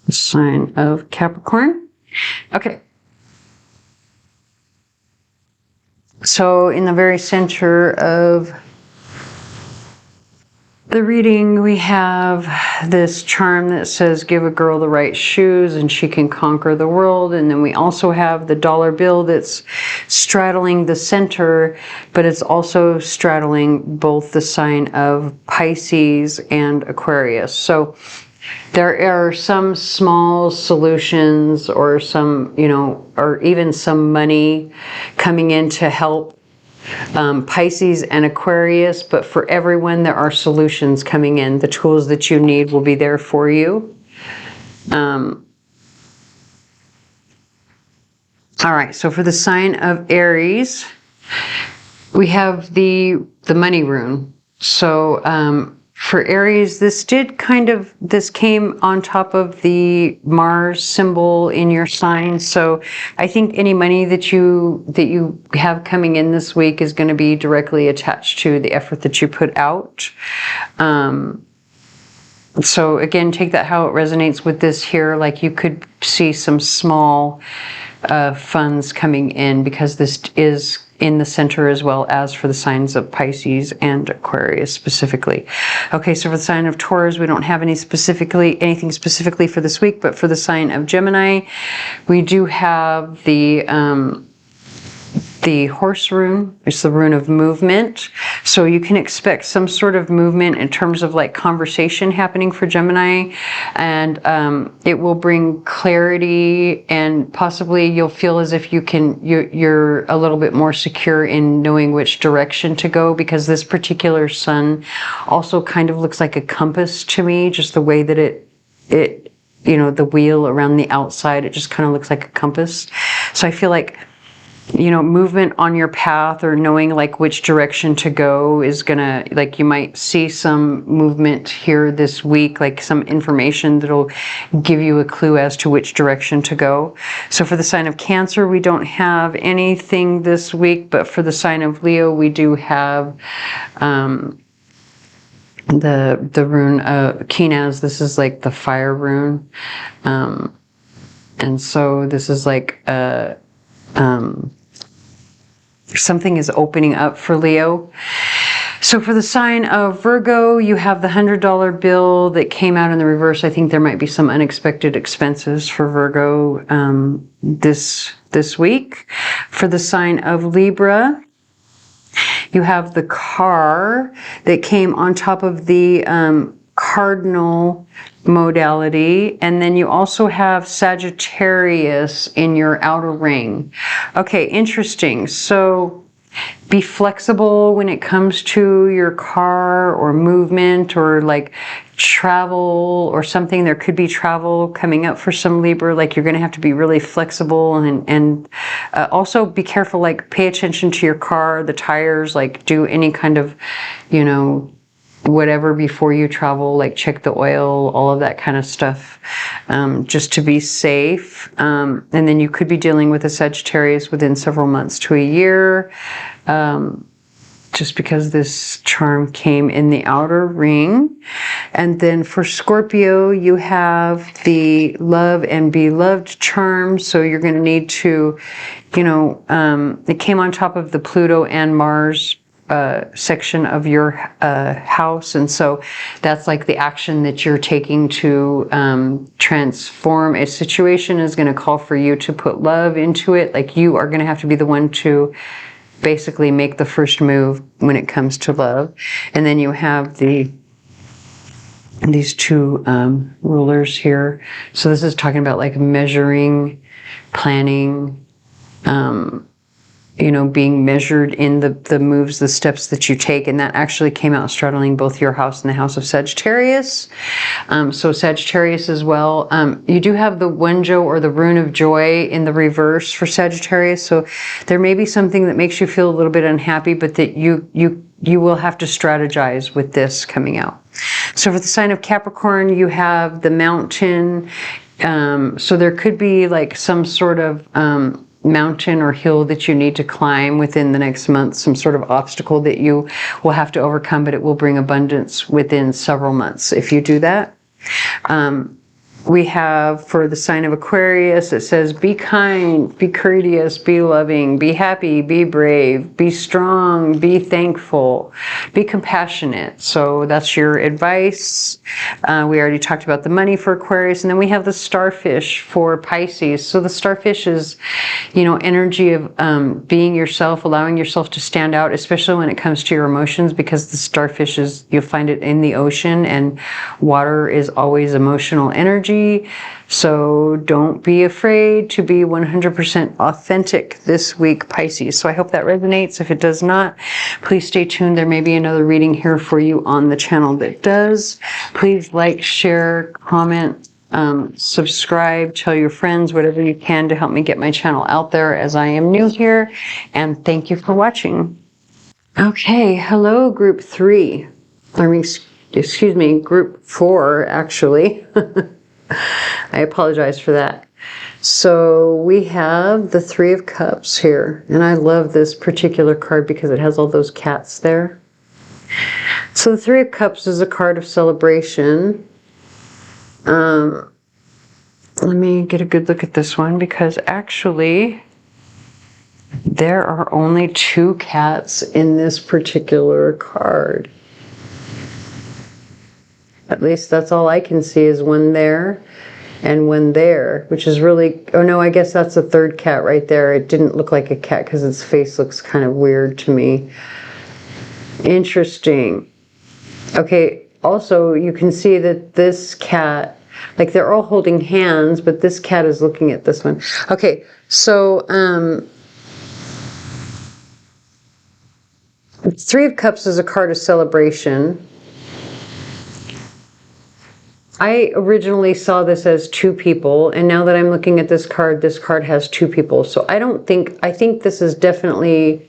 the sign of Capricorn. Okay. So in the very center of the reading, we have this charm that says, give a girl the right shoes and she can conquer the world. And then we also have the dollar bill that's straddling the center, but it's also straddling both the sign of Pisces and Aquarius. So there are some small solutions or some, you know, or even some money coming in to help Pisces and Aquarius, but for everyone there are solutions coming in. The tools that you need will be there for you. All right, so for the sign of Aries, we have the money rune. So for Aries, this came on top of the Mars symbol in your sign. So I think any money that you have coming in this week is going to be directly attached to the effort that you put out. So again, take that how it resonates with this here. Like you could see some small funds coming in because this is in the center as well as for the signs of Pisces and Aquarius specifically. Okay, so for the sign of Taurus, we don't have anything specifically for this week, but for the sign of Gemini, we do have the horse rune. It's the rune of movement. So you can expect some sort of movement in terms of like conversation happening for Gemini, and it will bring clarity, and possibly you'll feel as if you're a little bit more secure in knowing which direction to go, because this particular sun also kind of looks like a compass to me, just the way that it you know, the wheel around the outside, it just kind of looks like a compass. So I feel like, you know, movement on your path or knowing like which direction to go is gonna, like you might see some movement here this week, like some information that'll give you a clue as to which direction to go. So for the sign of Cancer, we don't have anything this week, but for the sign of Leo, we do have the rune Kinaz. This is like the fire rune, and so this is like something is opening up for Leo. So for the sign of Virgo, you have the $100 bill that came out in the reverse. I think there might be some unexpected expenses for Virgo this week. For the sign of Libra, you have the car that came on top of the cardinal modality, and then you also have Sagittarius in your outer ring. Okay, interesting. So be flexible when it comes to your car or movement, or like travel or something. There could be travel coming up for some Libra. Like you're going to have to be really flexible and also be careful, like pay attention to your car, the tires, like do any kind of, you know, whatever before you travel, like check the oil, all of that kind of stuff, just to be safe. And then you could be dealing with a Sagittarius within several months to a year. Just because this charm came in the outer ring. And then for Scorpio, you have the love and be loved charm. So you're going to need to, you know, it came on top of the Pluto and Mars section of your house. And so that's like the action that you're taking to transform a situation is going to call for you to put love into it. Like you are going to have to be the one to basically make the first move when it comes to love. And then you have these two rulers here. So this is talking about like measuring, planning, you know, being measured in the moves, the steps that you take. And that actually came out straddling both your house and the house of Sagittarius. So Sagittarius as well. You do have the Wenjo or the rune of joy in the reverse for Sagittarius. So there may be something that makes you feel a little bit unhappy, but that you will have to strategize with this coming out. So for the sign of Capricorn, you have the mountain. So there could be like some sort of mountain or hill that you need to climb within the next month, some sort of obstacle that you will have to overcome, but it will bring abundance within several months if you do that. We have for the sign of Aquarius, it says, be kind, be courteous, be loving, be happy, be brave, be strong, be thankful, be compassionate. So that's your advice. We already talked about the money for Aquarius. And then we have the starfish for Pisces. So the starfish is, you know, energy of being yourself, allowing yourself to stand out, especially when it comes to your emotions, because the starfish is, you'll find it in the ocean, and water is always emotional energy. So don't be afraid to be 100% authentic this week, Pisces. So I hope that resonates. If it does not, please stay tuned. There may be another reading here for you on the channel that does. Please like, share, comment, subscribe, tell your friends, whatever you can to help me get my channel out there as I am new here. And thank you for watching. Okay, hello group 3. I mean, excuse me, group 4 actually. I apologize for that. So we have the Three of Cups here, and I love this particular card because it has all those cats there. So the Three of Cups is a card of celebration. Let me get a good look at this one, because actually there are only 2 cats in this particular card. At least that's all I can see, is one there and one there, which is really, oh no, I guess that's the third cat right there. It didn't look like a cat because its face looks kind of weird to me. Interesting. Okay, also you can see that this cat, like they're all holding hands, but this cat is looking at this one. Okay, so Three of Cups is a card of celebration. I originally saw this as 2 people, and now that I'm looking at this card has 2 people. So I think this is definitely,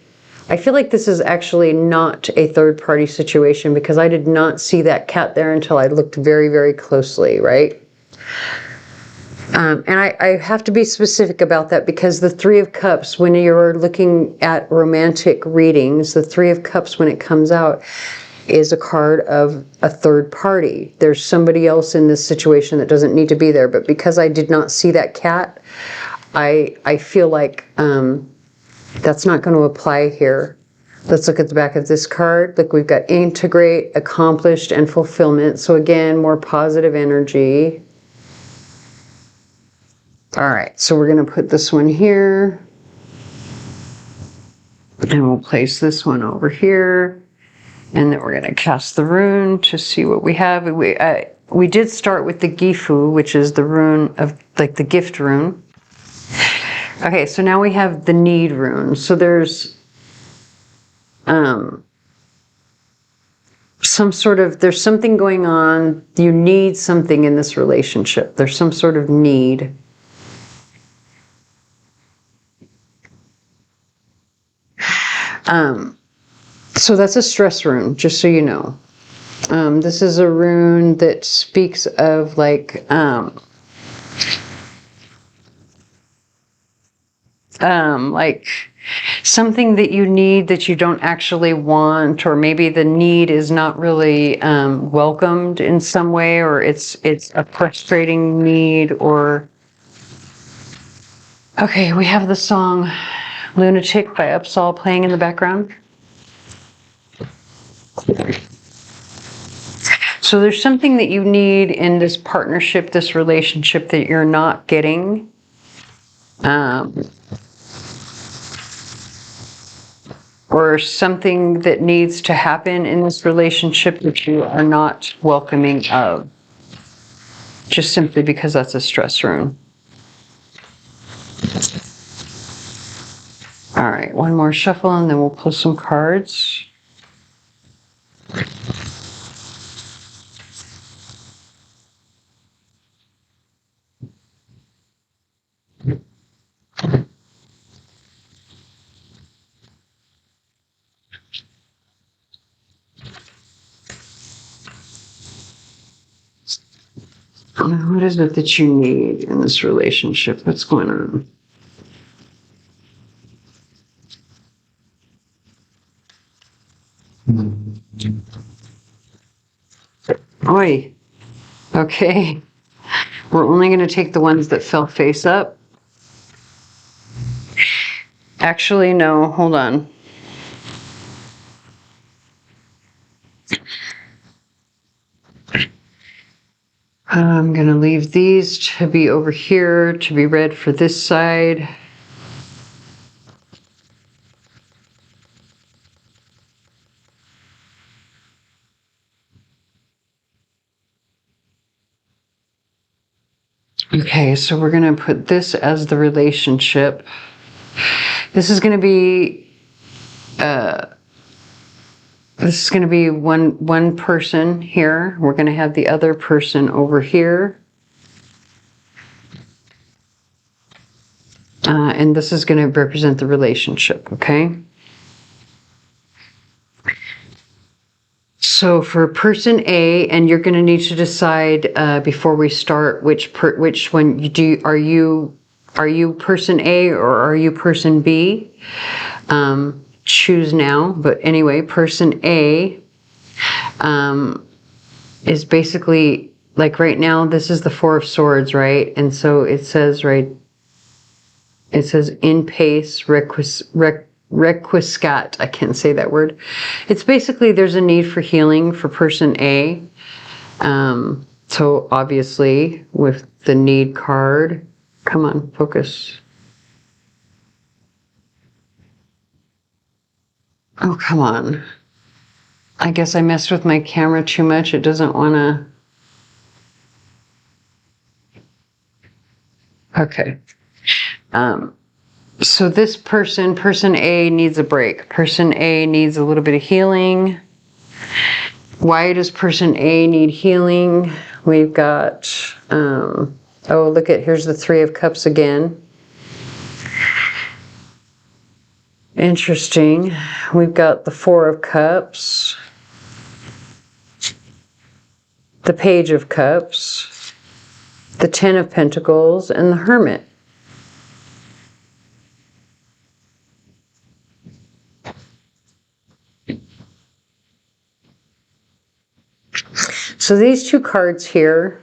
I feel like this is actually not a third party situation, because I did not see that cat there until I looked very, very closely, right? And I have to be specific about that, because the Three of Cups, when you're looking at romantic readings, the Three of Cups, when it comes out, is a card of a third party. There's somebody else in this situation that doesn't need to be there. But because I did not see that cat, I feel like that's not going to apply here. Let's look at the back of this card. Look, we've got integrate, accomplished, and fulfillment. So again, more positive energy. All right, so we're going to put this one here. And we'll place this one over here. And then we're going to cast the rune to see what we have. We did start with the Gifu, which is the rune of, like, the gift rune. Okay, so now we have the need rune. So there's there's something going on. You need something in this relationship. There's some sort of need. So that's a stress rune, just so you know. This is a rune that speaks of like something that you need that you don't actually want, or maybe the need is not really welcomed in some way, or it's a frustrating need, or... Okay, we have the song Lunatic by Upsall playing in the background. So there's something that you need in this partnership, this relationship, that you're not getting. Or something that needs to happen in this relationship that you are not welcoming of. Just simply because that's a stress rune. All right, one more shuffle and then we'll pull some cards. What is it that you need in this relationship? What's going on? Oi. Okay. We're only going to take the ones that fell face up. Actually, no. Hold on. I'm going to leave these to be over here, to be read for this side. Okay, so we're going to put this as the relationship. This is going to be one person here. We're going to have the other person over here. And this is going to represent the relationship, okay? So for person A, and you're going to need to decide before we start which one you do. Are you person A or are you person B? Choose now. But anyway, person A is basically like right now. This is the Four of Swords, right? And so it says It says in pace requiescat. I can't say that word. It's basically there's a need for healing for person A. So obviously with the need card, come on, focus. Oh, come on. I guess I messed with my camera too much. It doesn't want to. Okay. So this person A, needs a break. Person A needs a little bit of healing. Why does person A need healing? We've got, oh, look at, here's the Three of Cups again. Interesting. We've got the Four of Cups, the Page of Cups, the Ten of Pentacles, and the Hermit. So these two cards here,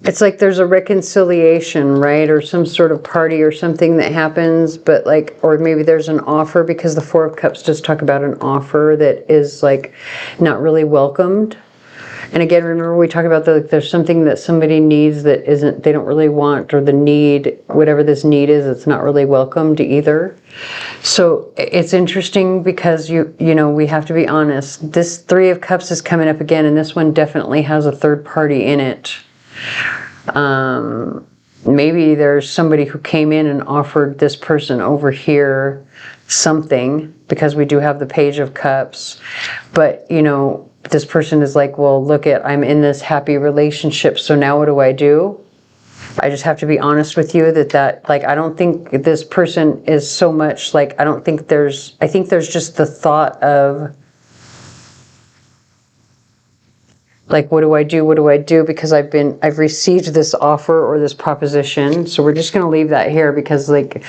it's like there's a reconciliation, right? Or some sort of party or something that happens, but like, or maybe there's an offer, because the Four of Cups does talk about an offer that is like not really welcomed. And again, remember we talk about there's something that somebody needs that isn't, they don't really want, or the need, whatever this need is, it's not really welcomed either. So it's interesting because you know, we have to be honest. This Three of Cups is coming up again, and this one definitely has a third party in it. maybe there's somebody who came in and offered this person over here something, because we do have the Page of Cups. But, you know, this person is like, well, look at, I'm in this happy relationship, so now what do? I just have to be honest with you that like, I don't think this person is so much like, I think there's just the thought of like, what do I do? Because I've received this offer or this proposition. So we're just going to leave that here, because like,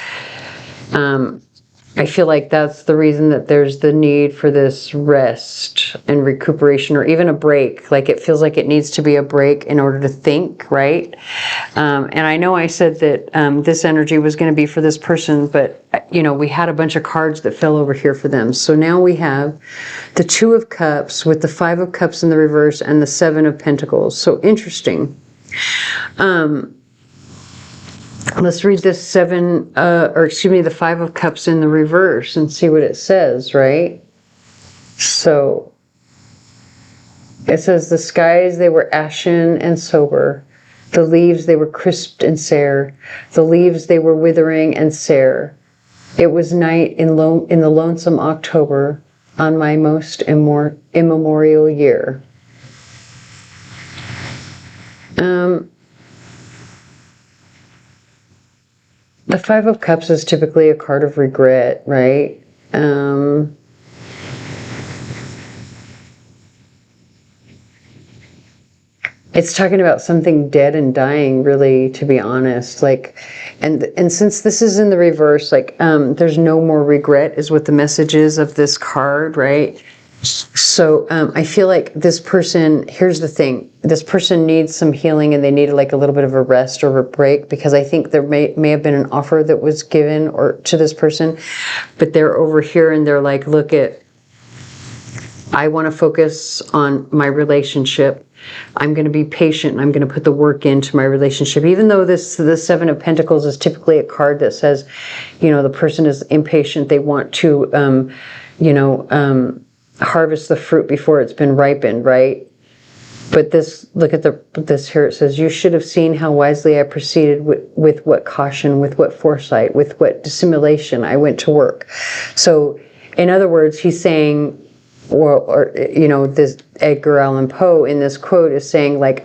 I feel like that's the reason that there's the need for this rest and recuperation, or even a break. Like, it feels like it needs to be a break in order to think, right? And I know I said that this energy was going to be for this person, but, you know, we had a bunch of cards that fell over here for them. So now we have the Two of Cups with the Five of Cups in the reverse and the Seven of Pentacles. So interesting. Let's read this the Five of Cups in the reverse and see what it says, right? So it says, the skies, they were ashen and sober. The leaves, they were crisped and sere. The leaves, they were withering and sere. It was night in the lonesome October, on my most immemorial year. The Five of Cups is typically a card of regret, right? It's talking about something dead and dying, really, to be honest. Like, and since this is in the reverse, like, there's no more regret is what the message is of this card, right? So I feel like this person, here's the thing, this person needs some healing, and they need like a little bit of a rest or a break, because I think there may have been an offer that was given or to this person, but they're over here and they're like, look I want to focus on my relationship. I'm going to be patient, and I'm going to put the work into my relationship. Even though the Seven of Pentacles is typically a card that says, you know, the person is impatient. They want to, harvest the fruit before it's been ripened, right? But look at this here. It says, you should have seen how wisely I proceeded, with what caution, with what foresight, with what dissimulation I went to work. So, in other words, he's saying, or you know, this Edgar Allan Poe in this quote is saying, like,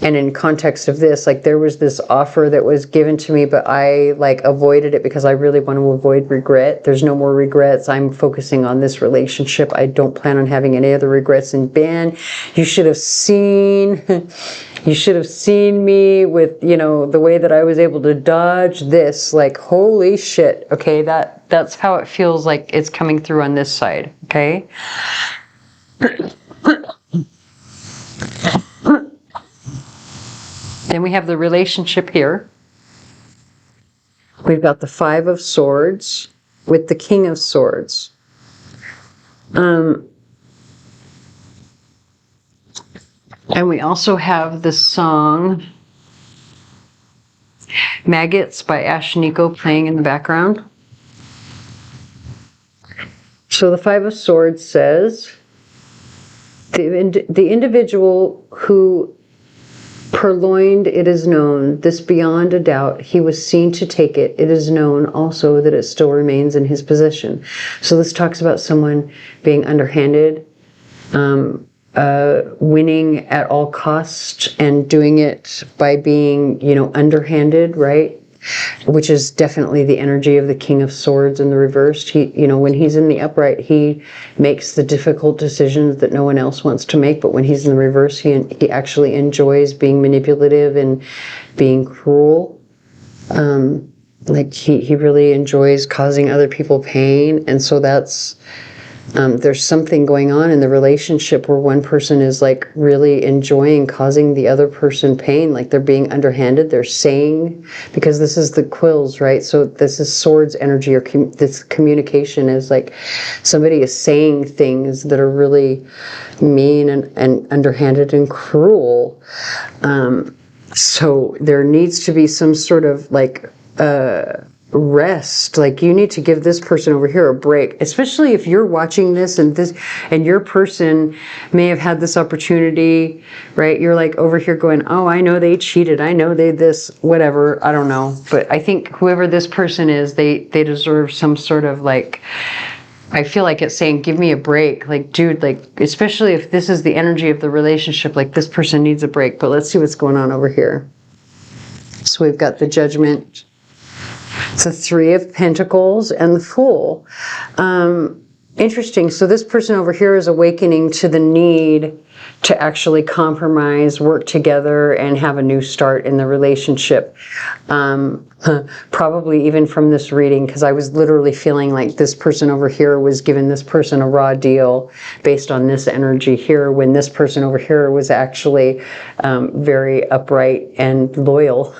and in context of this, like, there was this offer that was given to me, but I like avoided it because I really want to avoid regret. There's no more regrets. I'm focusing on this relationship. I don't plan on having any other regrets. And Ben, you should have seen me with, you know, the way that I was able to dodge this. Like, holy shit. Okay, that's how it feels like it's coming through on this side. Okay. Then we have the relationship here. We've got the Five of Swords with the King of Swords. And we also have the song Maggots by Ashniko playing in the background. So the Five of Swords says, the individual who purloined, it is known, this beyond a doubt, he was seen to take it. It is known also that it still remains in his possession. So this talks about someone being underhanded, winning at all costs, and doing it by being, you know, underhanded, right? Which is definitely the energy of the King of Swords in the reversed. He, you know, when he's in the upright, he makes the difficult decisions that no one else wants to make. But when he's in the reverse, he actually enjoys being manipulative and being cruel. Like he really enjoys causing other people pain. And so that's, there's something going on in the relationship where one person is like really enjoying causing the other person pain, like they're being underhanded. They're saying, because this is the quills, right? So this is swords energy, or this communication is like somebody is saying things that are really mean and underhanded and cruel. So there needs to be some sort of like rest. Like, you need to give this person over here a break, especially if you're watching this and your person may have had this opportunity, right? You're like over here going, oh, I know they cheated, I know they this, whatever, I don't know. But I think whoever this person is, they deserve some sort of, like, I feel like it's saying, give me a break. Like, dude, like, especially if this is the energy of the relationship, like, this person needs a break. But let's see what's going on over here. So we've got the Judgment, the Three of Pentacles, and the Fool. Interesting. So this person over here is awakening to the need to actually compromise, work together, and have a new start in the relationship. Probably even from this reading, because I was literally feeling like this person over here was giving this person a raw deal based on this energy here, when this person over here was actually very upright and loyal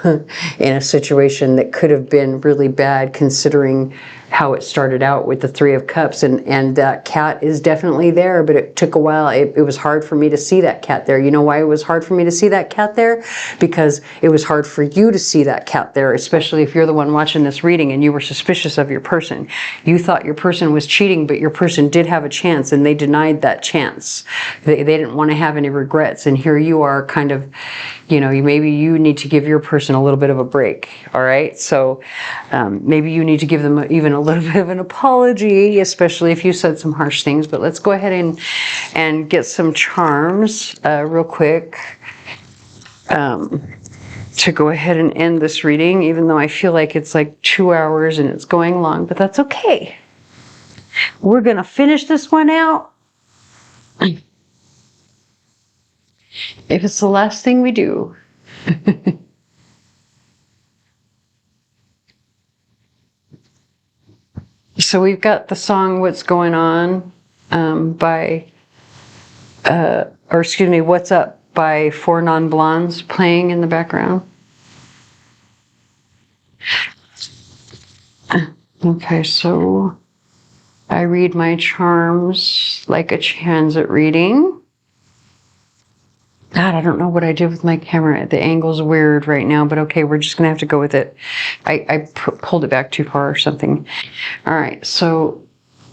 in a situation that could have been really bad, considering how it started out with the Three of Cups. And that cat is definitely there, but it took a while. It was hard for me to see that cat there. You know why it was hard for me to see that cat there? Because it was hard for you to see that cat there, especially if you're the one watching this reading and you were suspicious of your person. You thought your person was cheating, but your person did have a chance, and they denied that chance. They didn't want to have any regrets. And here you are kind of, you know, maybe you need to give your person a little bit of a break. All right. So maybe you need to give them even a little bit of an apology, especially if you said some harsh things. But let's go ahead and get some charms real quick to go ahead and end this reading, even though I feel like it's like 2 hours and it's going long, but that's okay. We're going to finish this one out. If it's the last thing we do. So we've got the song What's Going On by, or excuse me, What's Up by Four Non-Blondes playing in the background. Okay, so I read my charms like a transit reading. God, I don't know what I did with my camera. The angle's weird right now, but okay, we're just going to have to go with it. I pulled it back too far or something. All right, so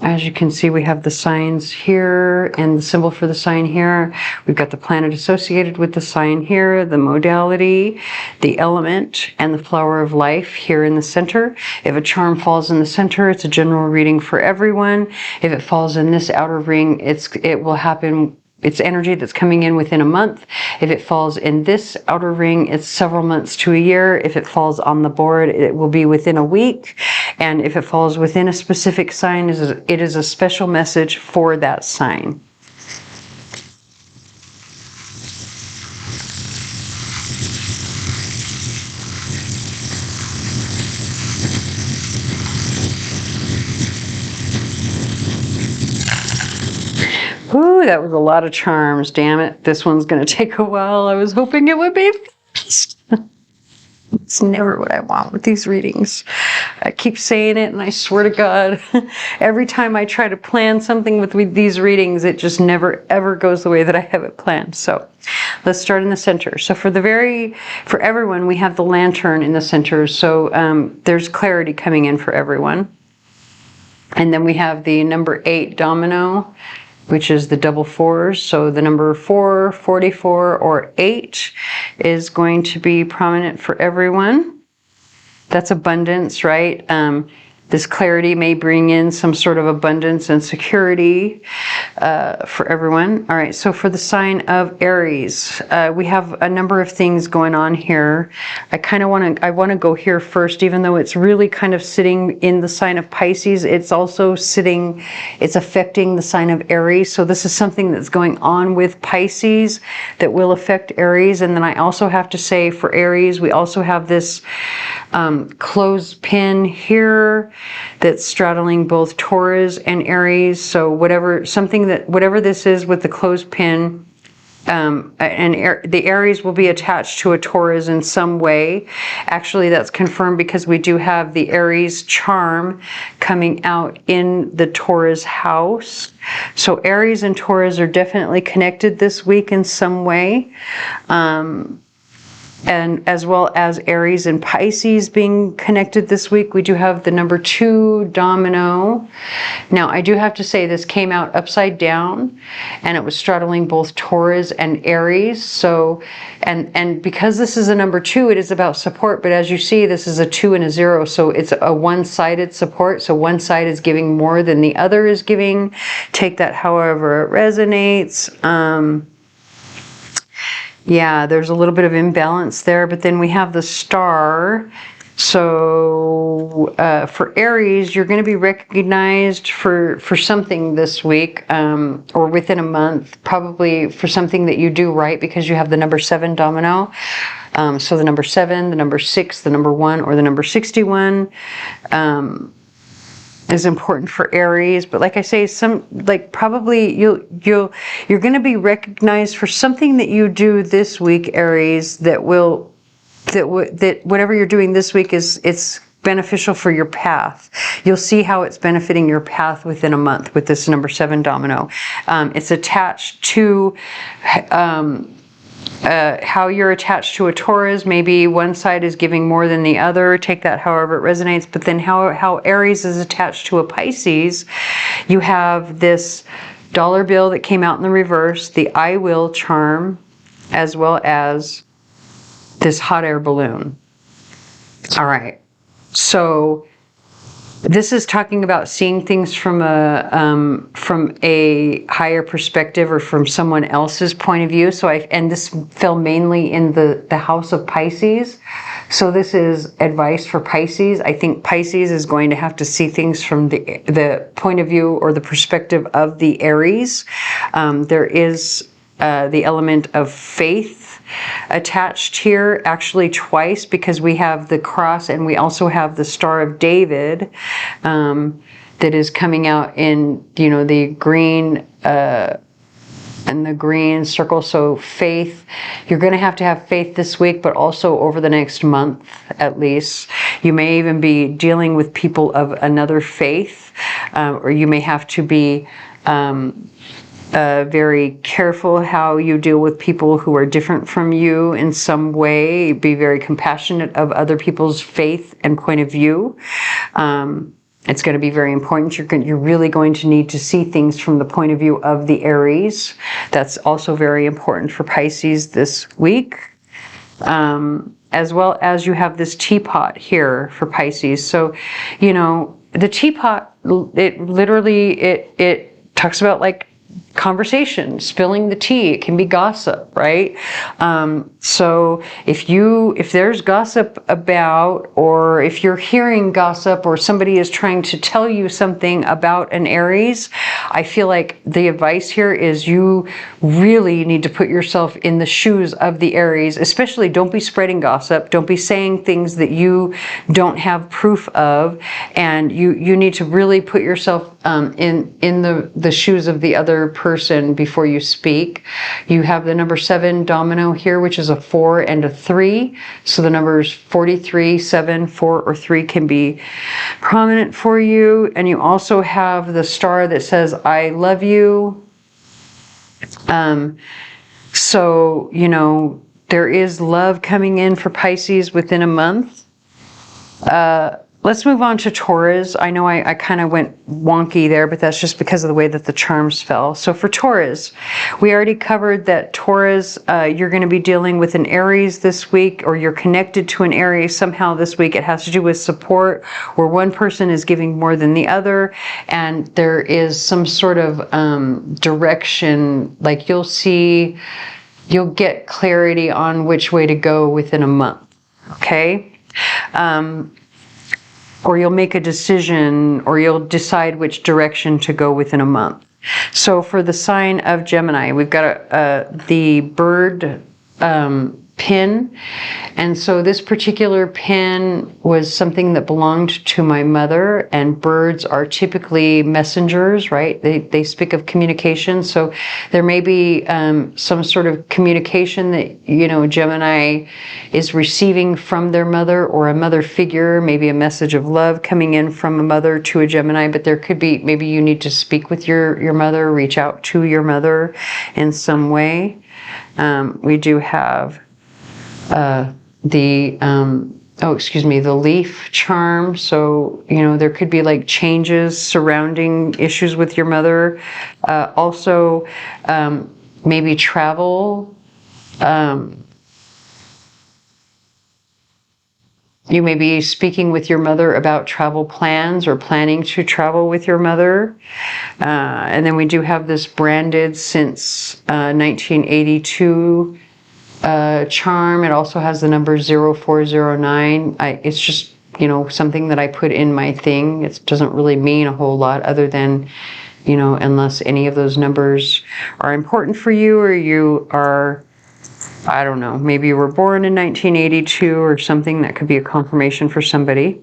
as you can see, we have the signs here and the symbol for the sign here. We've got the planet associated with the sign here, the modality, the element, and the flower of life here in the center. If a charm falls in the center, it's a general reading for everyone. If it falls in this outer ring, it will happen. It's energy that's coming in within a month. If it falls in this outer ring, it's several months to a year. If it falls on the board, it will be within a week. And if it falls within a specific sign, it is a special message for that sign. Ooh, that was a lot of charms. Damn it. This one's going to take a while. I was hoping it would be fast. It's never what I want with these readings. I keep saying it, and I swear to God, every time I try to plan something with these readings, it just never, ever goes the way that I have it planned. So let's start in the center. So for everyone, we have the lantern in the center. So there's clarity coming in for everyone. And then we have the number 8 domino, which is the double fours. So the number 4, 44, or 8 is going to be prominent for everyone. That's abundance, right? This clarity may bring in some sort of abundance and security for everyone. All right, so for the sign of Aries, we have a number of things going on here. I want to go here first, even though it's really kind of sitting in the sign of Pisces. It's also it's affecting the sign of Aries. So this is something that's going on with Pisces that will affect Aries. And then I also have to say for Aries, we also have this clothespin here that's straddling both Taurus and Aries. So whatever this is with the clothespin, the Aries will be attached to a Taurus in some way. Actually, that's confirmed because we do have the Aries charm coming out in the Taurus house. So Aries and Taurus are definitely connected this week in some way. and as well as Aries and Pisces being connected this week. We do have the number 2 domino. Now, I do have to say this came out upside down, and it was straddling both Taurus and Aries. So, and because this is a number 2, it is about support. But as you see, this is a 2 and a 0, so it's a one-sided support. So one side is giving more than the other is giving. Take that however it resonates. Yeah, there's a little bit of imbalance there, but then we have the star. So for Aries, you're going to be recognized for something this week, or within a month, probably for something that you do right, because you have the number 7 domino. So the number 7, the number 6, the number 1, or the number 61. Is important for Aries, but like I say, probably you're going to be recognized for something that you do this week, Aries, that whatever you're doing this week it's beneficial for your path. You'll see how it's benefiting your path within a month with this number 7 domino. It's attached to how you're attached to a Taurus. Maybe one side is giving more than the other. Take that however it resonates. But then how Aries is attached to a Pisces. You have this dollar bill that came out in the reverse, the I will charm, as well as this hot air balloon. All right. So this is talking about seeing things from a higher perspective, or from someone else's point of view. So and this fell mainly in the house of Pisces. So this is advice for Pisces. I think Pisces is going to have to see things from the point of view or the perspective of the Aries. There is the element of faith attached here, actually twice, because we have the cross and we also have the Star of David that is coming out in, the green and the green circle. So faith, you're going to have faith this week, but also over the next month at least. You may even be dealing with people of another faith, or you may have to be very careful how you deal with people who are different from you in some way. Be very compassionate of other people's faith and point of view. It's going to be very important. You're really going to need to see things from the point of view of the Aries. That's also very important for Pisces this week. As well as you have this teapot here for Pisces. So, the teapot, it talks about like conversation, spilling the tea. It can be gossip, right? So if there's gossip about, or if you're hearing gossip, or somebody is trying to tell you something about an Aries, I feel like the advice here is you really need to put yourself in the shoes of the Aries. Especially, don't be spreading gossip. Don't be saying things that you don't have proof of, and you need to really put yourself in the shoes of the other person before you speak. You have the number 7 domino here, which is a 4 and a 3. So the numbers 43, 7, 4, or 3 can be prominent for you. And you also have the star that says, I love you. So, there is love coming in for Pisces within a month. Let's move on to Taurus. I know I kind of went wonky there, but that's just because of the way that the charms fell. So for Taurus, we already covered that Taurus, you're going to be dealing with an Aries this week, or you're connected to an Aries somehow this week. It has to do with support, where one person is giving more than the other, and there is some sort of direction. Like you'll get clarity on which way to go within a month. Okay? Or you'll make a decision, or you'll decide which direction to go within a month. So for the sign of Gemini, we've got the bird pin. And so this particular pin was something that belonged to my mother, and birds are typically messengers, right? They speak of communication. So there may be some sort of communication that, Gemini is receiving from their mother, or a mother figure, maybe a message of love coming in from a mother to a Gemini. But there could be, maybe you need to speak with your mother, reach out to your mother in some way. We do have the leaf charm. So, you know, there could be like changes surrounding issues with your mother. Also, maybe travel. You may be speaking with your mother about travel plans or planning to travel with your mother. And then we do have this branded since 1982 charm. It also has the number 0409. It's just, you know, something that I put in my thing. It doesn't really mean a whole lot other than, you know, unless any of those numbers are important for you, or you are, I don't know, maybe you were born in 1982 or something. That could be a confirmation for somebody.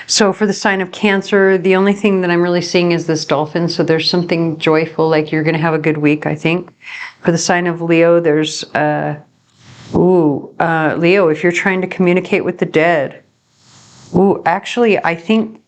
So for the sign of Cancer, the only thing that I'm really seeing is this dolphin. So there's something joyful, like you're going to have a good week, I think. For the sign of Leo, there's, Leo, if you're trying to communicate with the dead. Actually, I think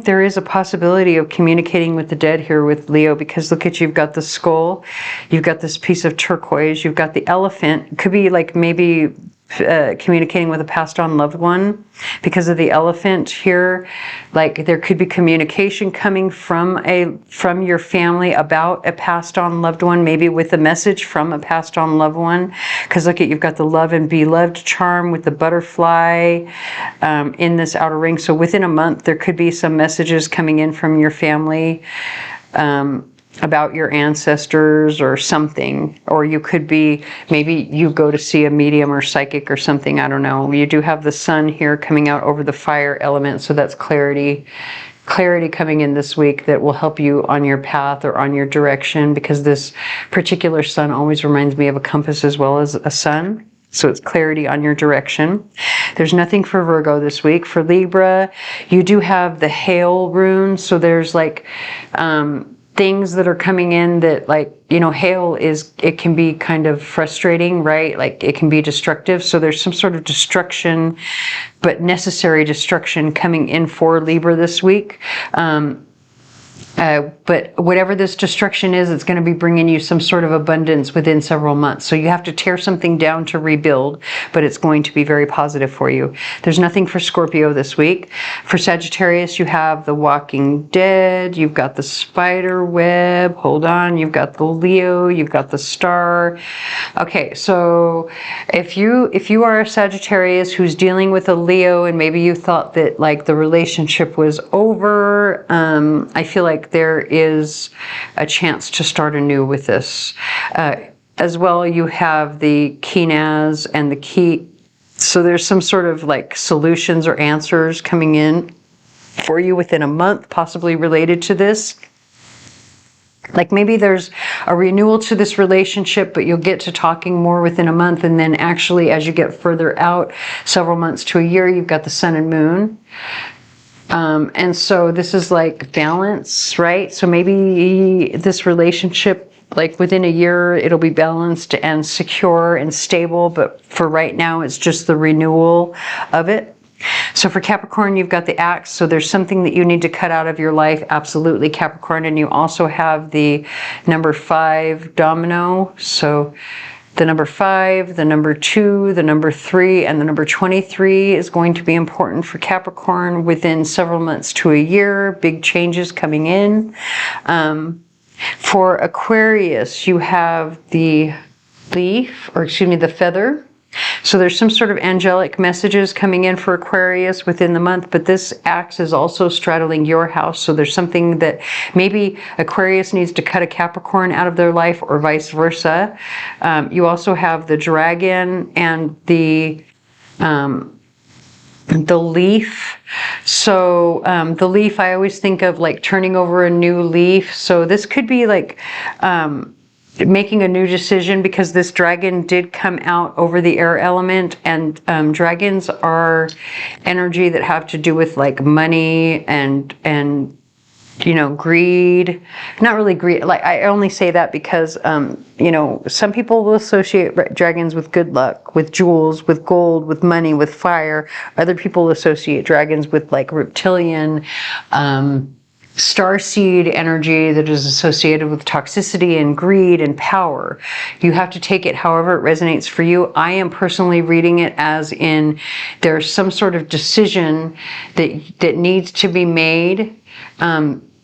there is a possibility of communicating with the dead here with Leo, because look at you, you've got the skull, you've got this piece of turquoise, you've got the elephant. It could be like maybe communicating with a passed on loved one because of the elephant here. Like there could be communication coming from your family about a passed on loved one, maybe with a message from a passed on loved one. Because look at, you've got the love and be loved charm with the butterfly in this outer ring. So within a month there could be some messages coming in from your family about your ancestors or something. Or you could be, maybe you go to see a medium or psychic or something, I don't know. You do have the sun here coming out over the fire element, so that's clarity coming in this week that will help you on your path or on your direction, because this particular sun always reminds me of a compass as well as a sun. So it's clarity on your direction. There's nothing for Virgo this week. For Libra, you do have the hail rune. So there's like things that are coming in that, like, you know, hail it can be kind of frustrating, right? Like it can be destructive. So there's some sort of destruction, but necessary destruction coming in for Libra this week. But whatever this destruction is, it's going to be bringing you some sort of abundance within several months. So you have to tear something down to rebuild, but it's going to be very positive for you. There's nothing for Scorpio this week. For Sagittarius, you have the Walking Dead, you've got the spider web, hold on, you've got the Leo, you've got the star. Okay, so if you are a Sagittarius who's dealing with a Leo, and maybe you thought that like the relationship was over, I feel like there is a chance to start anew with this. As well, you have the Kenaz and the Key. So there's some sort of like solutions or answers coming in for you within a month, possibly related to this. Like maybe there's a renewal to this relationship, but you'll get to talking more within a month. And then actually, as you get further out, several months to a year, you've got the sun and moon. And so this is like balance, right? So maybe this relationship, like within a year, it'll be balanced and secure and stable. But for right now, it's just the renewal of it. So for Capricorn, you've got the axe. So there's something that you need to cut out of your life. Absolutely, Capricorn. And you also have the number 5 domino. So the number 5, the number 2, the number 3, and the number 23 is going to be important for Capricorn within several months to a year. Big changes coming in. For Aquarius, you have the leaf, or excuse me, the feather. So there's some sort of angelic messages coming in for Aquarius within the month, but this axe is also straddling your house. So there's something that maybe Aquarius needs to cut a Capricorn out of their life, or vice versa. You also have the dragon and the leaf. So the leaf, I always think of like turning over a new leaf. So this could be like making a new decision, because this dragon did come out over the air element, and dragons are energy that have to do with like money and you know, greed. Not really greed, like I only say that because you know, some people will associate dragons with good luck, with jewels, with gold, with money, with fire. Other people associate dragons with like reptilian starseed energy that is associated with toxicity and greed and power. You have to take it however it resonates for you. I am personally reading it as in there's some sort of decision that needs to be made.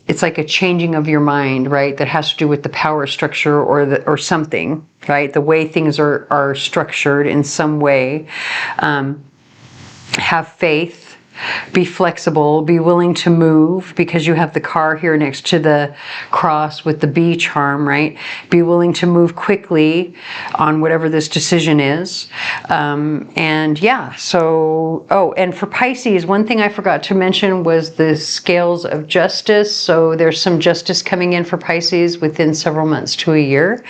It's like a changing of your mind, right? That has to do with the power structure or something, right? The way things are structured in some way. Have faith. Be flexible, be willing to move, because you have the car here next to the cross with the bee charm, right? Be willing to move quickly on whatever this decision is. And yeah, so, oh, and for Pisces, one thing I forgot to mention was the scales of justice. So there's some justice coming in for Pisces within several months to a year.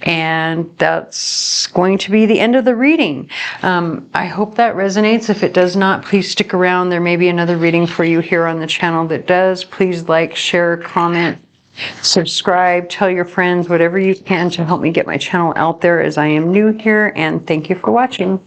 And that's going to be the end of the reading. I hope that resonates. If it does not, please stick around. There may be another reading for you here on the channel that does. Please like, share, comment, subscribe, tell your friends, whatever you can to help me get my channel out there, as I am new here. And thank you for watching.